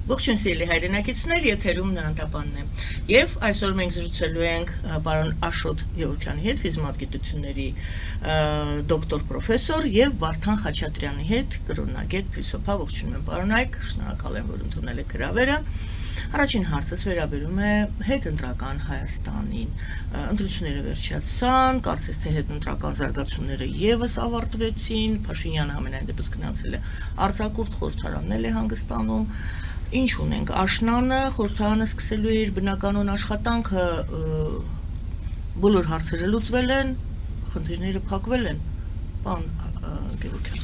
Ողջույն սիրելի հայրենակիցներ, եթերում Նանտապանն է։ Եվ այսօր մենք զրուցելու ենք պարոն Աշոտ Գևորգյանի հետ, ֆիզմաթգիտությունների դոկտոր պրոֆեսոր եւ Վարդան Խաչատրյանի հետ, կրոնագետ, փիլիսոփա։ Ողջունում եմ պարոն Այք, շնորհակալ եմ, որ ընդունել եք հրավերը։ Առաջին հարցս վերաբերում է հետընտրական Հայաստանին։ Ընտրությունները վերջացան, կարծես թե հետընտրական զարգացումները եւս ավարտվեցին, Փաշինյանը ամենայն դեպս գնացել է արձակուրդ, խորհրդարանել է հանգստանում։ Ինչ ունենք, աշնանը խորհրդարանը սկսելու է իր բնականոն աշխատանքը, բոլոր հարցերը լուծվել են, խնդիրները փակվել են, պարոն Գևորգյան։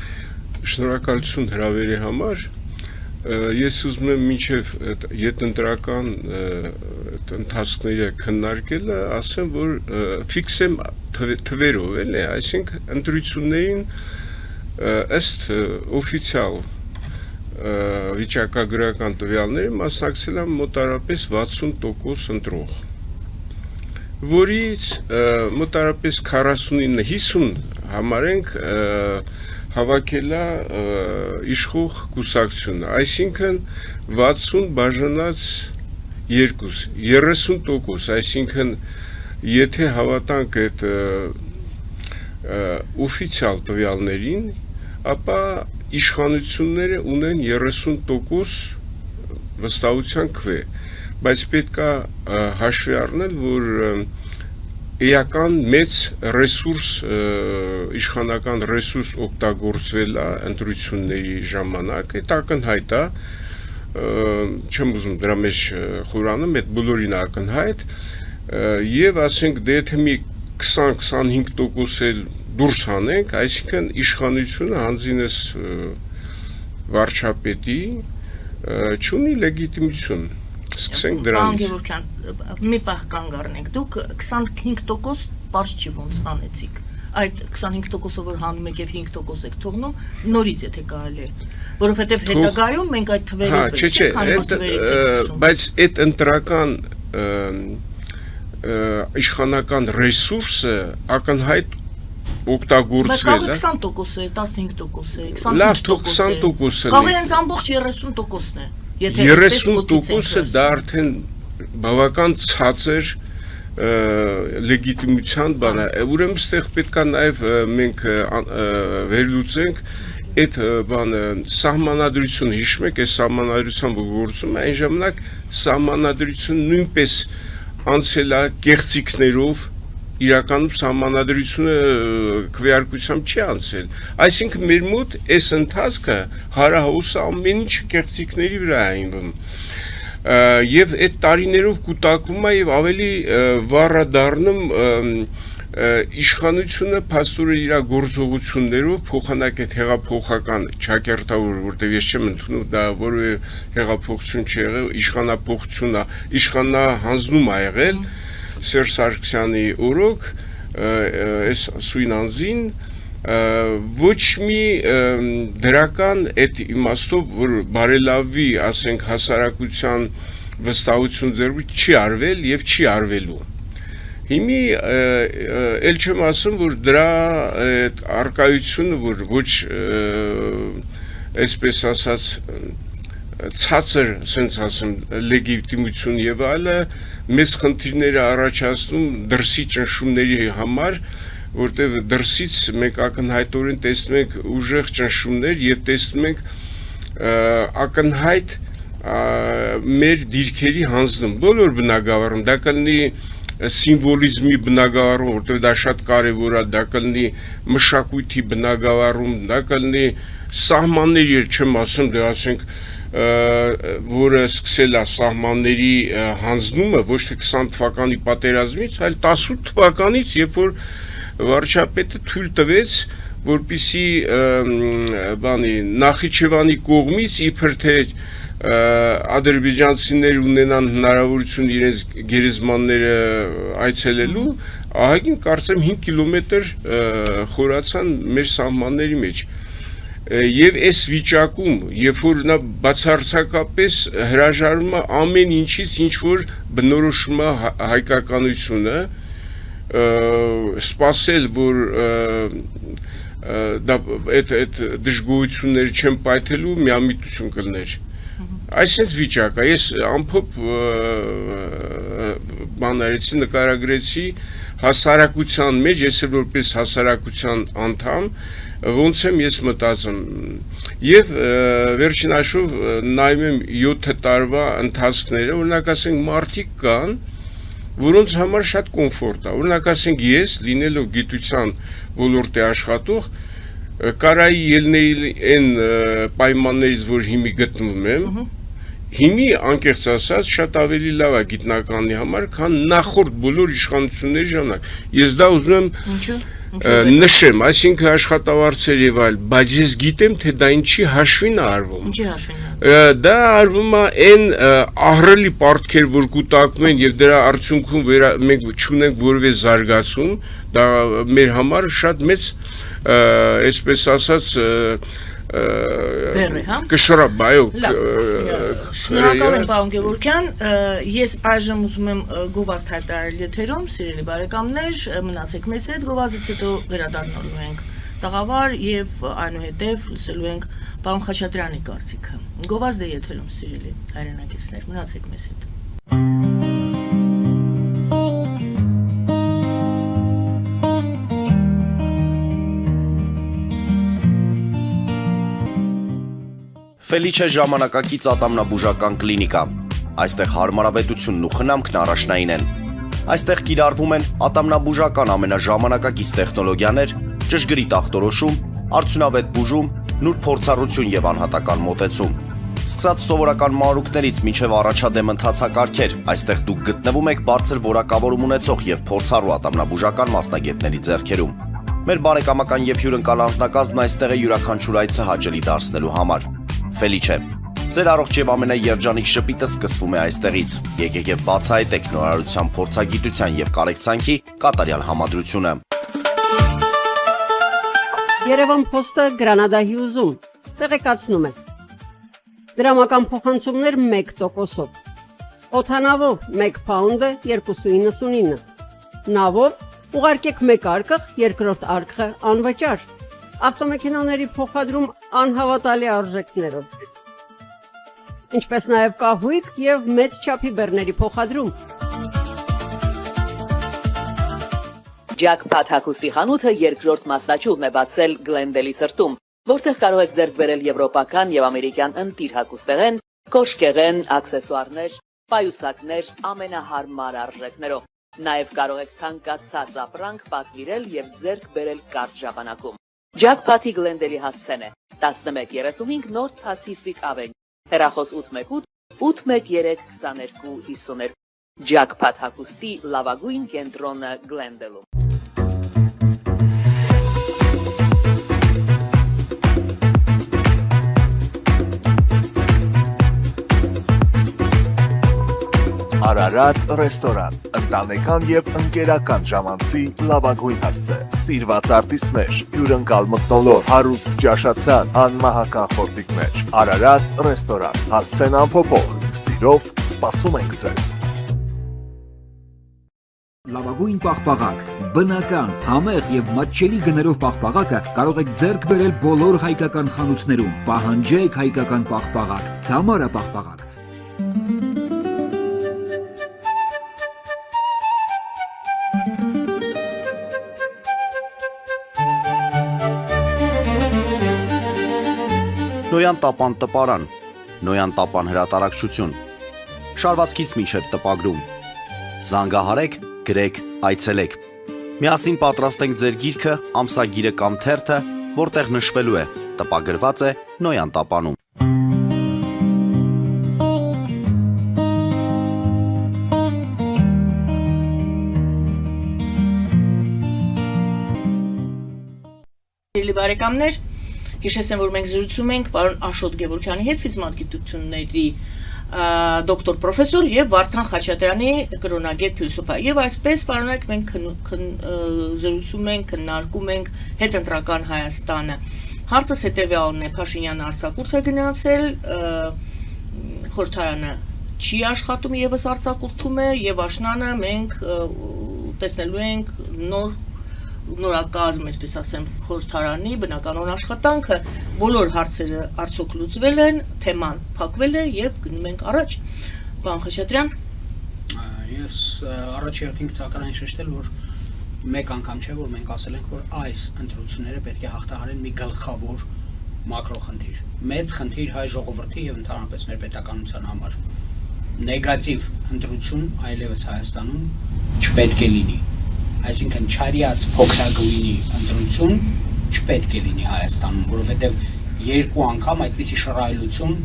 Շնորհակալություն հրավերի համար։ Ես ուզում եմ մինչև հետընտրական ընթացքները քննարկելը ասեմ, որ ֆիքսեմ թվերով էլի, այսինքն ընտրություններին ըստ օֆիցիալ վիճակագրական տվյալների մասնակցել են մոտարապես 60% ընտրող, որից մոտարապես 49-50 համարենք հավաքել է իշխող կուսակցությունը, այսինքն 60 բաժանած 2, 30%, այսինքն եթե հավատանք այդ օֆիցիալ տվյալներին, ապա իշխանությունները ունեն 30% վստահության քվե, բայց պետք է հաշվի առնել, որ էական մեծ ռեսուրս, իշխանական ռեսուրս օգտագործվել է ընտրությունների ժամանակ, այդ ակնհայտ է, չեմ ուզում դրա մեջ խորանամ, այդ բոլորին ակնհայտ, եւ ասենք դե եթե մի 20-25% էլ դուրս հանենք, այսինքն իշխանությունը հանձինս վարչապետի չունի լեգիտիմություն։ Սկսենք դրանից։ Պարոն Գևորգյան, մի պահ կանգ առնենք, դուք 25% բարձ չի ոնց հանեցիք։ Այդ 25%-ով որ հանում եք եւ 5% եք թողնում, նորից եթե կարելի է, որովհետեւ հետագայում մենք այդ թվերով ենք, քանի որ թվերից եք սկսում։ Բայց այդ ընտրական իշխանական ռեսուրսը ակնհայտ օգտագործվել է։ Բայց 20% է, 15% է, 25%։ Լավ, թող 20%-ը։ Կարող է հենց ամբողջ 30%-ն է։ 30%-ը դա արդեն բավական ցածր լեգիտիմության բան է։ Ուրեմն ստեղ պետք է նաև մենք վերլուծենք այդ բանը սահմանադրությունը, հիշում եք, այս սահմանադրության գործում այն ժամանակ սահմանադրությունը նույնպես անցել է կեղծիքներով, իրականում սահմանադրությունը քվեարկությամբ չի անցել։ Այսինքն մեր մոտ այս ընթացքը հարահոսը ամեն ինչ կեղծիքների վրա է հիմնում։ Եվ այդ տարիներով կուտակվում է եւ ավելի վառ դառնում իշխանությունը փաստորեն իր գործողություններով փոխանակ այդ հեղափոխական ճակերտավոր, որտեղ ես չեմ ընդունում դա որևէ հեղափոխություն չի եղել, իշխանապողություն է, իշխանահանձնում է եղել Սերժ Սարգսյանի օրոք, այս սույն անձին ոչ մի դրական այդ իմաստով, որ բարելավի, ասենք, հասարակության վստահություն ձեռքի չի արվել եւ չի արվելու։ Հիմի էլ չեմ ասում, որ դրա արկայությունը, որ ոչ այսպես ասած ցածր, ասենց ասեմ, լեգիտիմություն եւ այլը մեծ խնդիրներ առաջացնում դրսի ճնշումների համար, որտեղ դրսից մենք ակնհայտորեն տեսնում ենք ուժեղ ճնշումներ եւ տեսնում ենք ակնհայտ մեր դիրքերի հանձնում բոլոր բնագավառում, դա կլինի սիմվոլիզմի բնագավառում, որտեղ դա շատ կարևոր է, դա կլինի մշակույթի բնագավառում, դա կլինի սահմանների, չեմ ասում, դե ասենք որը սկսել է սահմանների հանձնումը ոչ թե 20 թվականի պատերազմից, այլ 18 թվականից, երբ որ վարչապետը թույլ տվեց, որպեսզի Նախիջևանի կողմից իբր թե ադրբեջանցիներ ունենան հնարավորություն իրենց գերեզմանները այցելելու, ահագին կարծեմ 5 կիլոմետր խորացան մեր սահմանների մեջ։ Եվ այս վիճակում, երբ որ նա բացարձակապես հրաժարվում է ամեն ինչից, ինչ որ բնորոշում է հայկականությունը, սպասել, որ այդ դժգոհությունները չեն պայթելու, միամիտություն կլներ։ Այսինքն վիճակը ես ամփոփ բաներեցի նկարագրեցի հասարակության մեջ, ես էլ որպես հասարակության անդամ ոնց եմ ես մտածում եւ վերջին հաշվով նայում եմ 7 տարվա ընթացքները, օրինակ ասենք մարդիկ կան, որոնց համար շատ կոմֆորտ է, օրինակ ասենք ես լինելով գիտության ոլորտի աշխատող կարայի ելնեի այն պայմաններից, որ հիմի գտնվում եմ, հիմի անկեղծ ասած շատ ավելի լավ է գիտնականի համար, քան նախորդ բոլոր իշխանությունների ժամանակ։ Ես դա ուզում եմ նշեմ, այսինքն աշխատավարձեր եւ այլ, բայց ես գիտեմ, թե դա ինչի հաշվին է արվում։ Ինչի հաշվին է։ Դա արվում է այն ահռելի պարտքեր, որ կուտակում են եւ դրա արդյունքում մենք չունենք որևէ զարգացում, դա մեր համար շատ մեծ, այսպես ասած, կշռապ, այո։ Շնորհակալ եմ, պարոն Գևորգյան, ես այժմ ուզում եմ գովազդ հայտարարել եթերում, սիրելի բարեկամներ, մնացեք մեզ հետ, գովազդից հետո վերադառնալու ենք տաղավար եւ այնուհետեւ լսելու ենք պարոն Խաչատրյանի կարծիքը։ Գովազդը եթերում, սիրելի հայրենակիցներ, մնացեք մեզ հետ։ Ֆելիչե ժամանակակից ատամնաբուժական կլինիկա։ Այստեղ հարմարավետությունն ու խնամքն առաջնային են։ Այստեղ կիրառվում են ատամնաբուժական ամենաժամանակակից տեխնոլոգիաներ, ճշգրիտ ախտորոշում, արդյունավետ բուժում, նուրբ փորձառություն եւ անհատական մոտեցում։ Սկսած սովորական մանրուքներից մինչև առաջադեմ ընթացակարգեր, այստեղ դուք գտնվում եք բարձր որակավորում ունեցող եւ փորձառու ատամնաբուժական մասնագետների ձեռքերում։ Մեր բարեկամական եւ հյուրընկալ անձնակազմն այստեղ է յուրաքանչյուր այցը հաճելի դարձնելու համար։ Ֆելիչե, ձեր առողջ եւ ամենաերջանիկ շպիտը սկսվում է այստեղից։ Եկեք եւ բացահայտեք նորարարության, փորձագիտության եւ կարեկցանքի կատարյալ համադրությունը։ Երևան Փոստը Գրանադայի ուզում տեղեկացնում է։ Դրամական փոխանցումներ 1%-ով։ Օդանավով 1 փաունդը 2.99։ Նավով ուղարկեք 1 արկղ, երկրորդ արկղը անվճար։ Ավտոմեքենաների փոխադրում անհավատալի արժեքներով։ Ինչպես նաև կահույք եւ մեծ չափի բեռների փոխադրում։ Jackpot հագուստի խանութը երկրորդ մասնաճյուղն է բացել Գլենդելի սրտում, որտեղ կարող եք ձեռք բերել եվրոպական եւ ամերիկյան ընտիր հագուստեղեն, կոշկեղեն, աքսեսուարներ, պայուսակներ ամենահարմար արժեքներով։ Նաև կարող եք ցանկացած ապրանք պատվիրել եւ ձեռք բերել կարճ ժամանակում։ Jackpot-ի Գլենդելի հասցեն է 1135 North Pacific Avenue, հեռախոս 818 813 2252։ Jackpot հագուստի լավագույն կենտրոնը Գլենդելում։ Արարատ ռեստորան, ընտանեկան եւ ընկերական ժամանցի լավագույն հասցե, սիրված արտիստներ, հյուրընկալ մթնոլորտ, հարուստ ճաշացան, անմահական խորտիկներ։ Արարատ ռեստորան, հասցեն անփոփոխ, սիրով սպասում ենք ձեզ։ Լավագույն պաղպաղակ, բնական, համեղ եւ մատչելի գներով պաղպաղակը կարող եք ձեռք բերել բոլոր հայկական խանութներում։ Պահանջեք հայկական պաղպաղակ, Թամարա պաղպաղակ։ Նոյան տապան տպարան, Նոյան տապան հրատարակչություն, շարվածքից մինչև տպագրում, զանգահարեք, գրեք, այցելեք, միասին պատրաստենք ձեր գիրքը, ամսագիրը կամ թերթը, որտեղ նշվելու է, տպագրված է Նոյան տապանում։ Բարեկամներ, հիշեցնեմ, որ մենք զրուցում ենք պարոն Աշոտ Գևորգյանի հետ, ֆիզմատգիտությունների դոկտոր պրոֆեսոր եւ Վարդան Խաչատրյանի կրոնագետ փիլիսոփա։ Եվ այսպես պարոնակ մենք զրուցում ենք, քննարկում ենք հետընտրական Հայաստանը։ Հարցս հետեւյալն է. Փաշինյանը արձակուրդ է գնացել, խորհրդարանը չի աշխատում եւս արձակուրդում է, եւ աշնանը մենք տեսնելու ենք նոր նորակազմ, այսպես ասեմ, խորհրդարանի բնականոն աշխատանքը, բոլոր հարցերը արդյոք լուծվել են, թեման փակվել է եւ գնում ենք առաջ։ Պարոն Խաչատրյան, Ես առաջ երթին ցանկանում շեշտել, որ մեկ անգամ չէ, որ մենք ասել ենք, որ այս ընտրությունները պետք է հաղթահարեն մի գլխավոր մակրոխնդիր, մեծ խնդիր հայ ժողովրդի եւ ընդհանրապես մեր պետականության համար։ Նեգատիվ ընտրություն այլևս Հայաստանում չպետք է լինի։ Այսինքն չարիած փոքրագույնի ընտրություն չպետք է լինի Հայաստանում, որովհետեւ երկու անգամ այդպիսի շռայլություն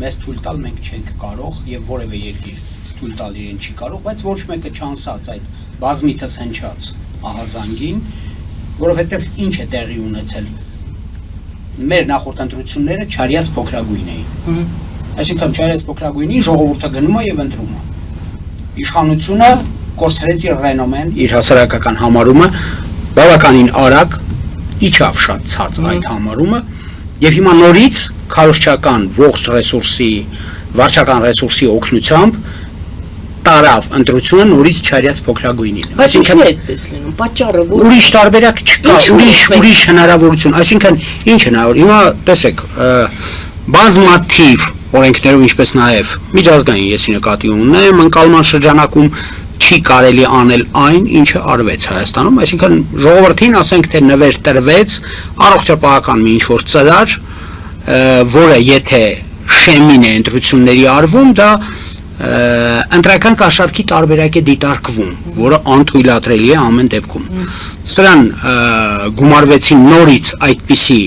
մեզ թույլ տալ մենք չենք կարող եւ որևէ երկիր թույլ տալ իրեն չի կարող, բայց ոչ մեկը չանսած այդ բազմիցս հնչած ահազանգին, որովհետեւ ինչ է տեղի ունեցել։ Մեր նախորդ ընտրությունները չարիած փոքրագույն էին։ Այսինքն չարիած փոքրագույնի ժողովուրդը գնում է եւ ընտրում է։ Իշխանությունը կորցրեց իր ռենոմեն, իր հասարակական համարումը, բավականին արագ իջավ շատ ցած այդ համարումը եւ հիմա նորից քարոզչական ողջ ռեսուրսի, վարչական ռեսուրսի օգնությամբ տարավ ընտրությունը նորից չարիած փոքրագույնին։ Այսինքն այդպես լինում, պատճառը որ ուրիշ տարբերակ չկա, ուրիշ հնարավորություն, այսինքն ինչ հնարավոր։ Հիմա տեսեք, բազմաթիվ օրենքներով, ինչպես նաև միջազգային եսի նկատի ունեմ, ընկալման շրջանակում չի կարելի անել այն, ինչը արվեց Հայաստանում, այսինքն ժողովրդին ասենք թե նվեր տրվեց առողջապահական մի ինչ-որ ծրար, որը եթե շեմին է ընտրությունների արվում, դա ընտրական կաշառքի տարբերակ է դիտարկվում, որը անթույլատրելի է ամեն դեպքում։ Սրան գումարվեցին նորից այդպիսի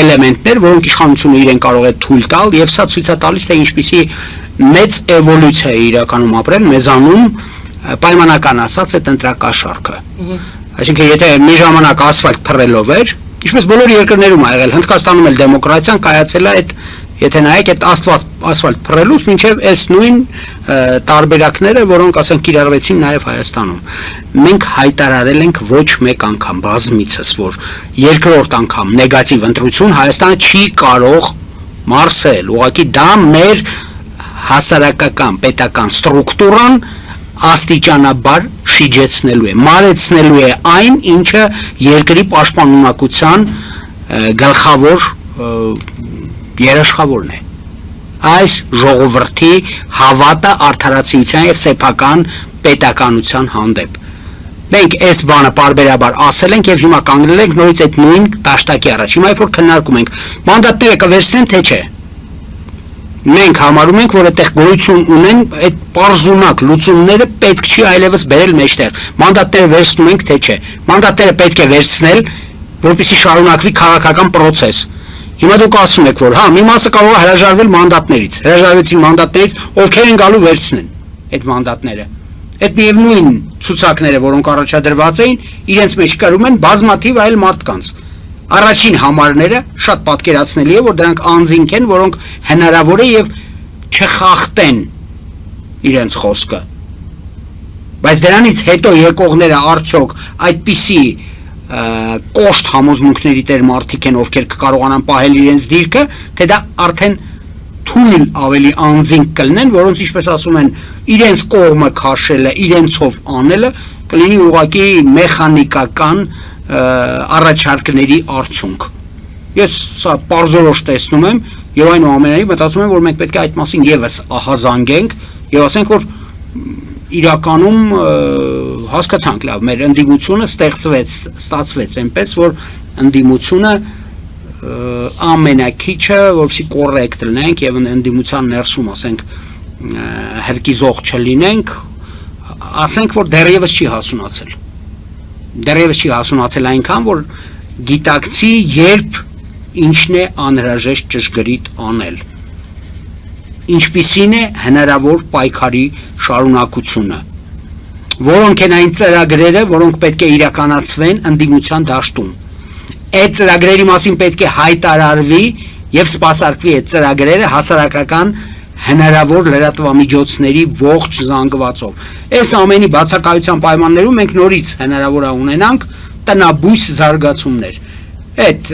էլեմենտներ, որոնք իշխանությունը իրեն կարող է թույլ տալ, եւ սա ցույց է տալիս, թե ինչպիսի մեծ էվոլյուցիա է իրականում ապրել մեզանում պայմանական ասած այդ ընտրակաշառքը։ Այսինքն եթե մի ժամանակ ասֆալտ փռելով էր, ինչպես բոլոր երկրներում ա եղել, Հնդկաստանում էլ դեմոկրատիան կայացել է այդ, եթե նայեք այդ ասֆալտ փռելուց մինչև այս նույն տարբերակները, որոնք ասենք կիրառվեցին նաև Հայաստանում։ Մենք հայտարարել ենք ոչ մեկ անգամ բազմիցս, որ երկրորդ անգամ նեգատիվ ընտրություն Հայաստանը չի կարող մարսել, ուղղակի դա մեր հասարակական պետական ստրուկտուրան աստիճանաբար շիջեցնելու է, մարեցնելու է այն, ինչը երկրի պաշտպանունակության գլխավոր երաշխավորն է։ Այս ժողովրդի հավատը արդարացիության եւ սեփական պետականության հանդեպ։ Մենք այս բանը պարբերաբար ասել ենք եւ հիմա կանգնել ենք նորից այդ նույն դաշտակի առաջ։ Հիմա որ քննարկում ենք, մանդատները կվերցնեն թե չէ։ Մենք համարում ենք, որ այդտեղ գոյություն ունեն այդ պարզունակ լուծումները պետք չի այլևս բերել մեջտեղ։ Մանդատները վերցնում ենք թե չէ։ Մանդատները պետք է վերցնել, որպեսզի շարունակվի քաղաքական process։ Հիմա դուք ասում եք, որ հա, մի մասը կարող է հրաժարվել մանդատներից։ Հրաժարվեցին մանդատներից, ովքեր են գալու վերցնեն այդ մանդատները։ Այդ միևնույն ցուցակները, որոնք առաջադրված էին, իրենց մեջ կրում են բազմաթիվ այլ մարդկանց։ Առաջին համարները շատ պատկերացնելի է, որ դրանք անձինք են, որոնք հնարավոր է եւ չխախտեն իրենց խոսքը։ Բայց դրանից հետո եկողները արդյոք այդպիսի կոշտ համոզմունքների տեր մարդիկ են, ովքեր կկարողանան պահել իրենց դիրքը, թե դա արդեն թույլ ավելի անձինք կլինեն, որոնց ինչպես ասում են, իրենց կողմը քաշելը, իրենցով անելը կլինի ուղղակի մեխանիկական առաջարկների արդյունք։ Ես սա պարզորոշ տեսնում եմ եւ այնուամենայնիվ մտածում եմ, որ մենք պետք է այդ մասին եւս ահազանգենք եւ ասենք, որ իրականում հասկացանք լավ, մեր ընդդիմությունը ստացվեց այնպես, որ ընդդիմությունը ամենակիչը, որպեսզի կոռեկտ լինենք եւ ընդդիմության ներսում, ասենք, հրկիզող չլինենք, ասենք, որ դեռևս չի հասունացել։ Դեռևս չի հասունացել այնքան, որ գիտակցի, երբ ինչն է անհրաժեշտ ճշգրիտ անել։ Ինչպիսին է հնարավոր պայքարի շարունակությունը, որոնք են այն ծրագրերը, որոնք պետք է իրականացվեն ընդդիմության դաշտում։ Այդ ծրագրերի մասին պետք է հայտարարվի եւ սպասարկվի այդ ծրագրերը հասարակական հնարավոր լրատվամիջոցների ողջ զանգվածով։ Այս ամենի բացակայության պայմաններում մենք նորից հնարավոր է ունենանք տնաբույս զարգացումներ։ Այդ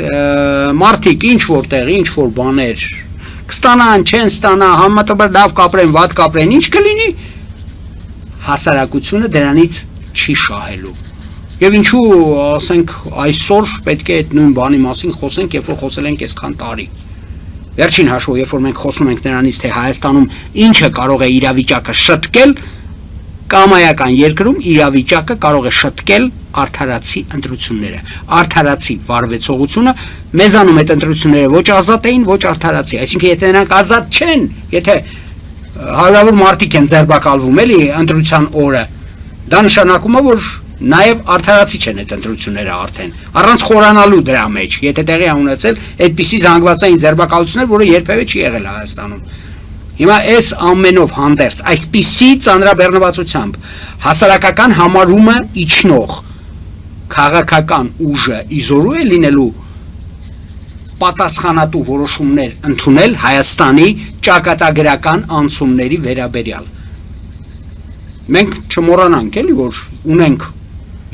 մարդիկ ինչ որտեղ, ինչ որ բաներ կստանան, չեն ստանա, համեմատաբար լավ կապրեն, վատ կապրեն, ինչ կլինի, հասարակությունը դրանից չի շահելու։ Եվ ինչու, ասենք, այսօր պետք է այդ նույն բանի մասին խոսենք, երբ որ խոսել ենք այսքան տարի։ Վերջին հաշվով, երբ որ մենք խոսում ենք նրանից, թե Հայաստանում ինչը կարող է իրավիճակը շտկել, կամայական երկրում իրավիճակը կարող է շտկել արդարացի ընտրությունները, արդարացի վարվեցողությունը, մեզանում այդ ընտրությունները ոչ ազատ էին, ոչ արդարացի, այսինքն եթե նրանք ազատ չեն, եթե հարյուրավոր մարդիկ են ձերբակալվում էլի ընտրության օրը, դա նշանակում է, որ նաև արդարացի չեն այդ ընտրությունները արդեն, առանց խորանալու դրա մեջ, եթե տեղի է ունեցել այդպիսի զանգվածային ձերբակալություններ, որը երբևէ չի եղել Հայաստանում։ Հիմա այս ամենով հանդերձ, այսպիսի ծանրաբեռնվածությամբ հասարակական համարումը իջնող քաղաքական ուժը իզորու է լինելու պատասխանատու որոշումներ ընդունել Հայաստանի ճակատագրական անցումների վերաբերյալ։ Մենք չմոռանանք էլի, որ ունենք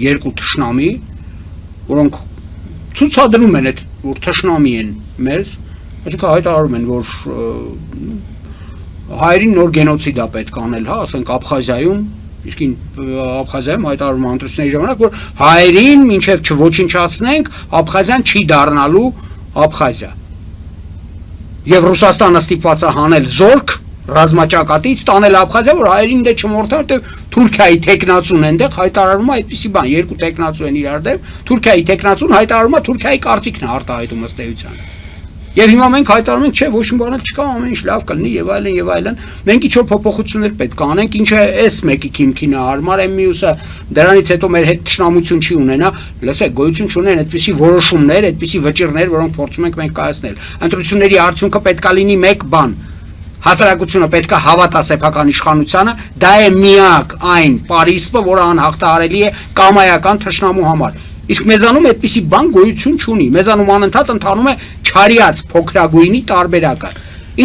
երկու թշնամի, որոնք ցուցադրում են այդ, որ թշնամի են մեզ, այսինքն հայտարարում են, որ հայերին նոր գենոցիդ է պետք անել, հա, ասենք Աբխազիայում, իսկ Աբխազիայում հայտարարում ընտրությունների ժամանակ, որ հայերին մինչև չոչնչացնենք, Աբխազիան չի դառնալու Աբխազիա։ Եվ Ռուսաստանը ստիպված է հանել զորք ռազմաճակատից տանել Աբխազիա, որ հայերին դե չմորթա, որտեղ Թուրքիայի տեխնացուն այնտեղ հայտարարում է այդպիսի բան, երկու տեխնացու են իրար դեմ, Թուրքիայի տեխնացուն հայտարարում է Թուրքիայի կարծիքն է արտահայտում ըստ էության։ Եվ հիմա մենք հայտարարում ենք, չէ, ոչ մի բան չկա, ամեն ինչ լավ կլինի եւ այլն եւ այլն։ Մենք ինչ-որ փոփոխություններ պետք է անենք, ինչը էս մեկի քիմքին է հարմար է, մյուսը դրանից հետո մեր հետ ճշնամություն չի ունենա, լսեք, գոյություն չունեն այդպիսի որոշումներ, այդպիսի վճիռներ, որոնք փորձում ենք մենք կայացնել։ Ընտրությունների արդյունքը պետք է լինի մեկ բան։ Հասարակությունը պետք է հավատա սեփական իշխանությանը, դա է միակ այն պարիսպը, որը անհաղթահարելի է կամայական թշնամու համար։ Իսկ մեզանում այդպիսի բան գոյություն չունի։ Մեզանում անընդհատ ընթանում է չարիած փոքրագույնի տարբերակը։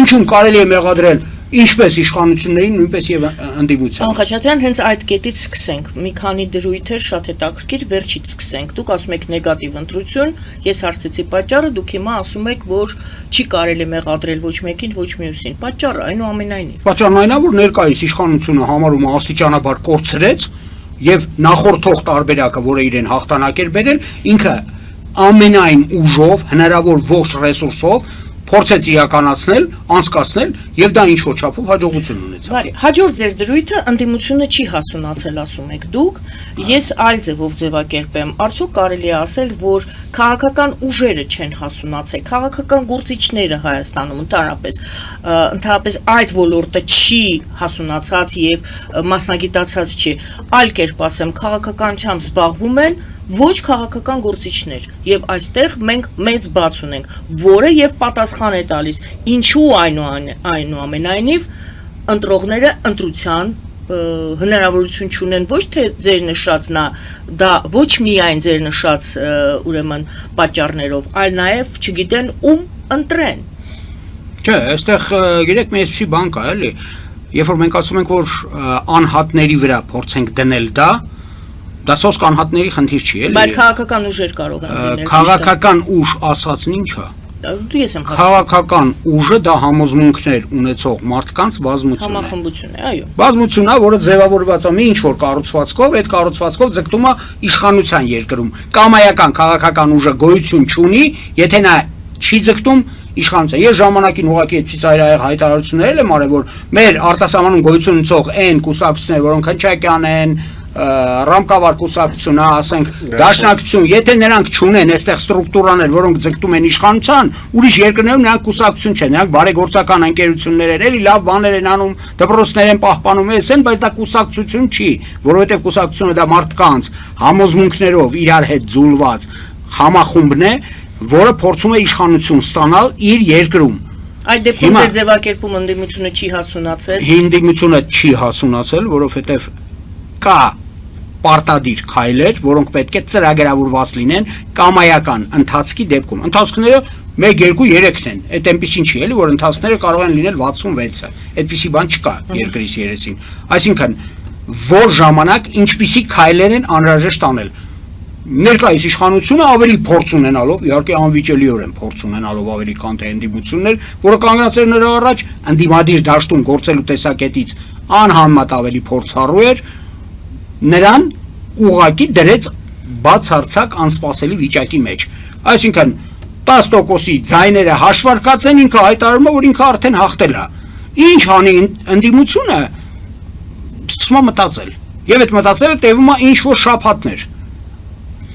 Ինչում կարելի է մեղադրել ինչպես իշխանություններին, նույնպես եւ ընդդիմության։ Պարոն Խաչատրյան, հենց այդ կետից սկսենք։ Մի քանի դրույթեր շատ հետաքրքիր, վերջից սկսենք։ Դուք ասում եք նեգատիվ ընտրություն, ես հարցեցի պատճառը, դուք հիմա ասում եք, որ չի կարելի մեղադրել ոչ մեկին, ոչ մյուսին։ Պատճառը այնուամենայնիվ։ Պատճառն այն է, որ ներկայիս իշխանությունը համարում է աստիճանաբար կորցրեց եւ նախորդող տարբերակը, որը իրեն հաղթանակ էր բերել, ինքը ամենայն ուժով, հնարավոր ողջ ռեսուրսով փորձեց իրականացնել, անցկացնել եւ դա ինչ որ չափով հաջողություն ունեցավ։ Բարի, հաջորդ ձեր դրույթը ընդդիմությունը չի հասունացել, ասում եք դուք։ Ես այլ ձևով ձևակերպեմ, արդյոք կարելի է ասել, որ քաղաքական ուժերը չեն հասունացել, քաղաքական գործիչները Հայաստանում ընդհանրապես այդ ոլորտը չի հասունացած եւ մասնագիտացած չի։ Այլ կերպ ասեմ, քաղաքականությամբ զբաղվում են ոչ քաղաքական գործիչներ եւ այստեղ մենք մեծ բաց ունենք, որը եւ պատասխան է տալիս ինչու այնուամենայնիվ ընտրողները ընտրության հնարավորություն չունեն, ոչ թե ձեր նշածն է, դա ոչ միայն ձեր նշած ուրեմն պատճառներով, այլ նաեւ չգիտեն ում ընտրեն։ Չէ, այստեղ գիտեք, մի էսպիսի բան կա, էլի, երբ որ մենք ասում ենք, որ անհատների վրա փորձենք դնել դա սոսկ անհատների խնդիր չի, էլի։ Բայց քաղաքական ուժեր կարող են լինել։ Քաղաքական ուժ ասածն ինչ է։ Դու ես եմ Քաղաքական ուժը դա համոզմունքներ ունեցող մարդկանց բազմություն է։ Համախմբություն է, այո։ Բազմություն է, որը ձևավորված է մի ինչ-որ կառուցվածքով, այդ կառուցվածքով ձգտում է իշխանության երկրում։ Կամայական քաղաքական ուժը գոյություն չունի, եթե նա չի ձգտում իշխանության։ Ես ժամանակին ուղղակի այդպես ծայրահեղ հայտարարություններ եմ արել, որ մեր արտասահմանում գոյություն ունեցող այն կուսակցություններ, որոնք Հնչակյան են, Ռամկավար կուսակցությունը, ասենք, դաշնակցություն, եթե նրանք չունեն այստեղ ստրուկտուրաներ, որոնք ձգտում են իշխանության, ուրիշ երկրներում նրանք կուսակցություն չեն, նրանք բարեգործական ընկերություններ են, էլի լավ բաներ են անում, դպրոցներ են պահպանում, են, բայց դա կուսակցություն չի, որովհետև կուսակցությունը դա մարդկանց համոզմունքներով իրար հետ ձուլված համախումբն է, որը փորձում է իշխանություն ստանալ իր երկրում։ Այդ դեպքում ձեր ձևակերպում ընդդիմությունը չի հասունացել։ Ընդդիմությունը չի հասունացել, որովհետև կա պարտադիր քայլեր, որոնք պետք է ծրագրավորված լինեն կամայական ընթացքի դեպքում։ Ընթացքները 1, 2, 3-ն են։ Այդ այնպեսին չի, էլի, որ ընթացքները կարող են լինել 66-ը։ Այդպիսի բան չկա երկրից երեսին։ Այսինքն, որ ժամանակ ինչպիսի քայլեր են անհրաժեշտ անել։ Ներկայիս իշխանությունը ավելի փորձ ունենալով, իհարկե անվիճելիորեն փորձ ունենալով ավելի քան թե ընդդիմություններ, որը կանգնած էր նրա առաջ, ընդդիմադիր դաշտում գործելու տեսակետից անհամեմատ ավելի փորձառու էր, նրան ուղղակի դրեց բացարձակ անսպասելի վիճակի մեջ։ Այսինքն 10%-ի ձայները հաշվարկած են, ինքը հայտարարում է, որ ինքը արդեն հաղթել է։ Ինչ անի ընդդիմությունը, սկսում է մտածել։ Եվ այդ մտածելը տևում է ինչ որ շաբաթներ։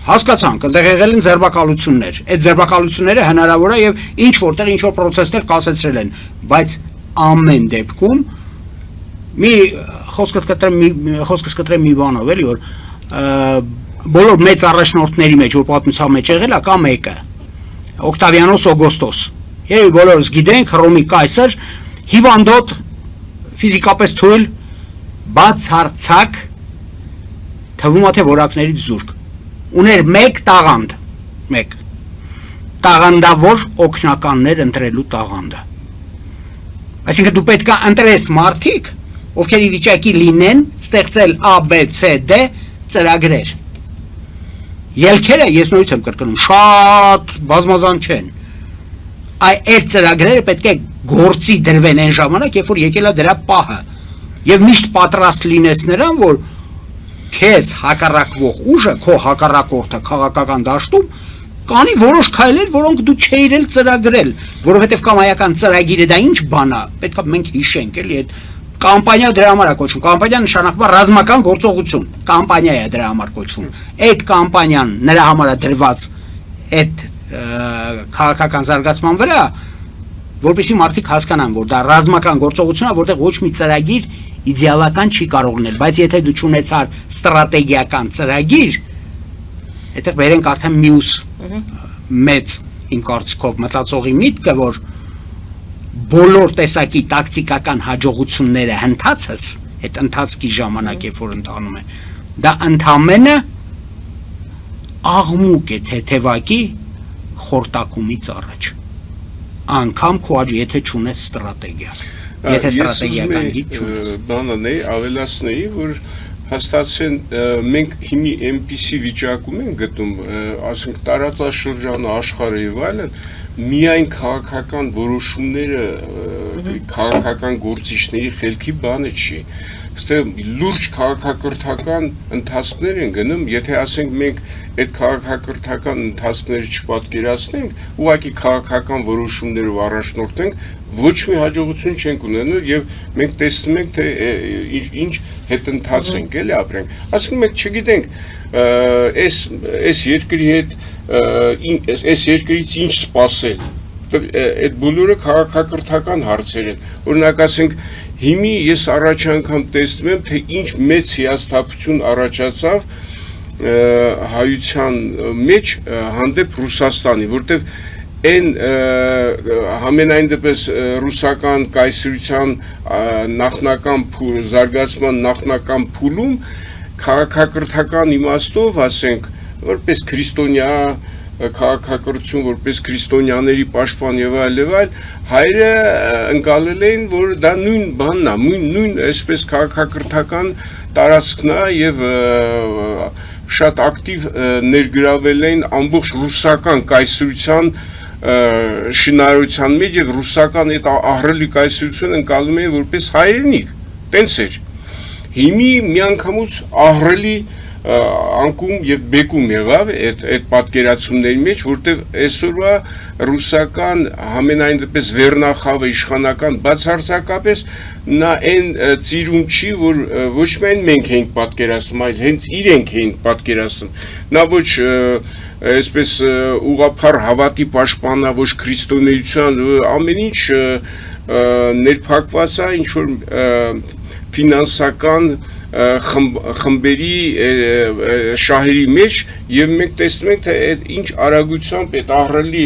Հասկացանք, այնտեղ եղել են ձերբակալություններ։ Այդ ձերբակալությունները հնարավոր է եւ ինչ որտեղ ինչ որ process-ներ կասեցրել են, բայց ամեն դեպքում մի խոսքս կտրեմ մի բանով, էլի որ բոլոր մեծ առաջնորդների մեջ, որ պատմության մեջ եղել է, կա մեկը Օկտավիանոս Օգոստոս։ Եվ բոլորս գիտենք, Հռոմի կայսր, հիվանդոտ, ֆիզիկապես թույլ, բացարձակ թվում է թե որակներից զուրկ։ Ուներ մեկ տաղանդ, մեկ տաղանդավոր օգնականներ ընտրելու տաղանդը։ Այսինքն դու պետք է ընտրես մարդիկ, ովքեր ի վիճակի լինեն ստեղծել A, B, C, D ծրագրեր։ Ելքերը, ես նորից եմ կրկնում, շատ բազմազան չեն։ Այդ ծրագրերը պետք է գործի դրվեն այն ժամանակ, երբ որ եկել է դրա պահը։ Եվ միշտ պատրաստ լինես նրան, որ քեզ հակառակվող ուժը, քո հակառակորդը քաղաքական դաշտում կանի որոշ քայլեր, որոնք դու չէիր էլ ծրագրել, որովհետև կամայական ծրագիրը դա ինչ բան է, պետք է մենք հիշենք, էլի այդ կամպանիա դրա համար է կոչվում, կամպանիա նշանակում է ռազմական գործողություն, կամպանիա է դրա համար կոչվում, այդ կամպանիան նրա համար է դրված այդ քաղաքական զարգացման վրա, որպեսզի մարդիկ հասկանան, որ դա ռազմական գործողություն է, որտեղ ոչ մի ծրագիր իդեալական չի կարող լինել, բայց եթե դու չունեցար ստրատեգիական ծրագիր, այդտեղ բերենք արդեն մյուս մեծ իմ կարծիքով մտածողի միտքը, որ բոլոր տեսակի տակտիկական հաջողությունները հնդածս, այդ ընթացքի ժամանակ երբ որ ընթանում է, դա ընդամենը աղմուկ է թեթևակի խորտակումից առաջ, անգամ քո եթե չունես ստրատեգիա, եթե ստրատեգիական գիծ չունես։ Բանն է, ավելացնեի, որ հաստատեն մենք հիմի այնպիսի վիճակում ենք գտնում, ասենք տարածաշրջանը, աշխարհը եւ այլն, միայն քաղաքական որոշումները քաղաքական գործիչների խելքի բանը չի։ Այստեղ լուրջ քաղաքակրթական ընթացքներ են գնում, եթե ասենք մենք այդ քաղաքակրթական ընթացքները չպատկերացնենք, ուղղակի քաղաքական որոշումներով առաջնորդենք, ոչ մի հաջողություն չենք ունենալ եւ մենք տեսնում ենք թե ինչ հետընթաց ենք էլի ապրենք։ Ասենք մենք չգիտենք այս երկրի հետ այս երկրից ինչ սպասել։ Այդ բոլորը քաղաքակրթական հարցեր են։ Օրինակ ասենք հիմի ես առաջ անգամ տեսնում եմ թե ինչ մեծ հիասթափություն առաջացավ հայության մեջ հանդեպ Ռուսաստանի, որտեղ այն համենայն դեպս ռուսական կայսրության նախնական զարգացման նախնական փուլում քաղաքակրթական իմաստով, ասենք, որպես քրիստոնյա քաղաքակրթություն, որպես քրիստոնյաների պաշտպան եւ այլ, հայրը ընկալել էին, որ դա նույն բանն է, նույն այսպես քաղաքակրթական տարածքն է եւ շատ ակտիվ ներգրավել են ամբողջ ռուսական կայսրության շինարարության մեջ եւ ռուսական այդ ահռելի կայսրությունը ընկալում էին որպես հայրենիք, տենց էր։ Հիմի միանգամից ահռելի անկում եւ բեկում եղավ այդ պատկերացումների մեջ, որտեղ այսօրվա ռուսական համենայն դեպս վերնախավը իշխանական բացարձակապես նա այն ծիրուն չի, որ ոչ միայն մենք ենք պատկերացնում, այլ հենց իրենք են պատկերացնում։ Նա ոչ այսպես ուղղափառ հավատի պաշտպանա, ոչ քրիստոնեության, ամեն ինչ ներփակված է ինչ որ ֆինանսական խմբերի շահերի մեջ եւ մենք տեսնում ենք թե ինչ արագությամբ այդ ահռելի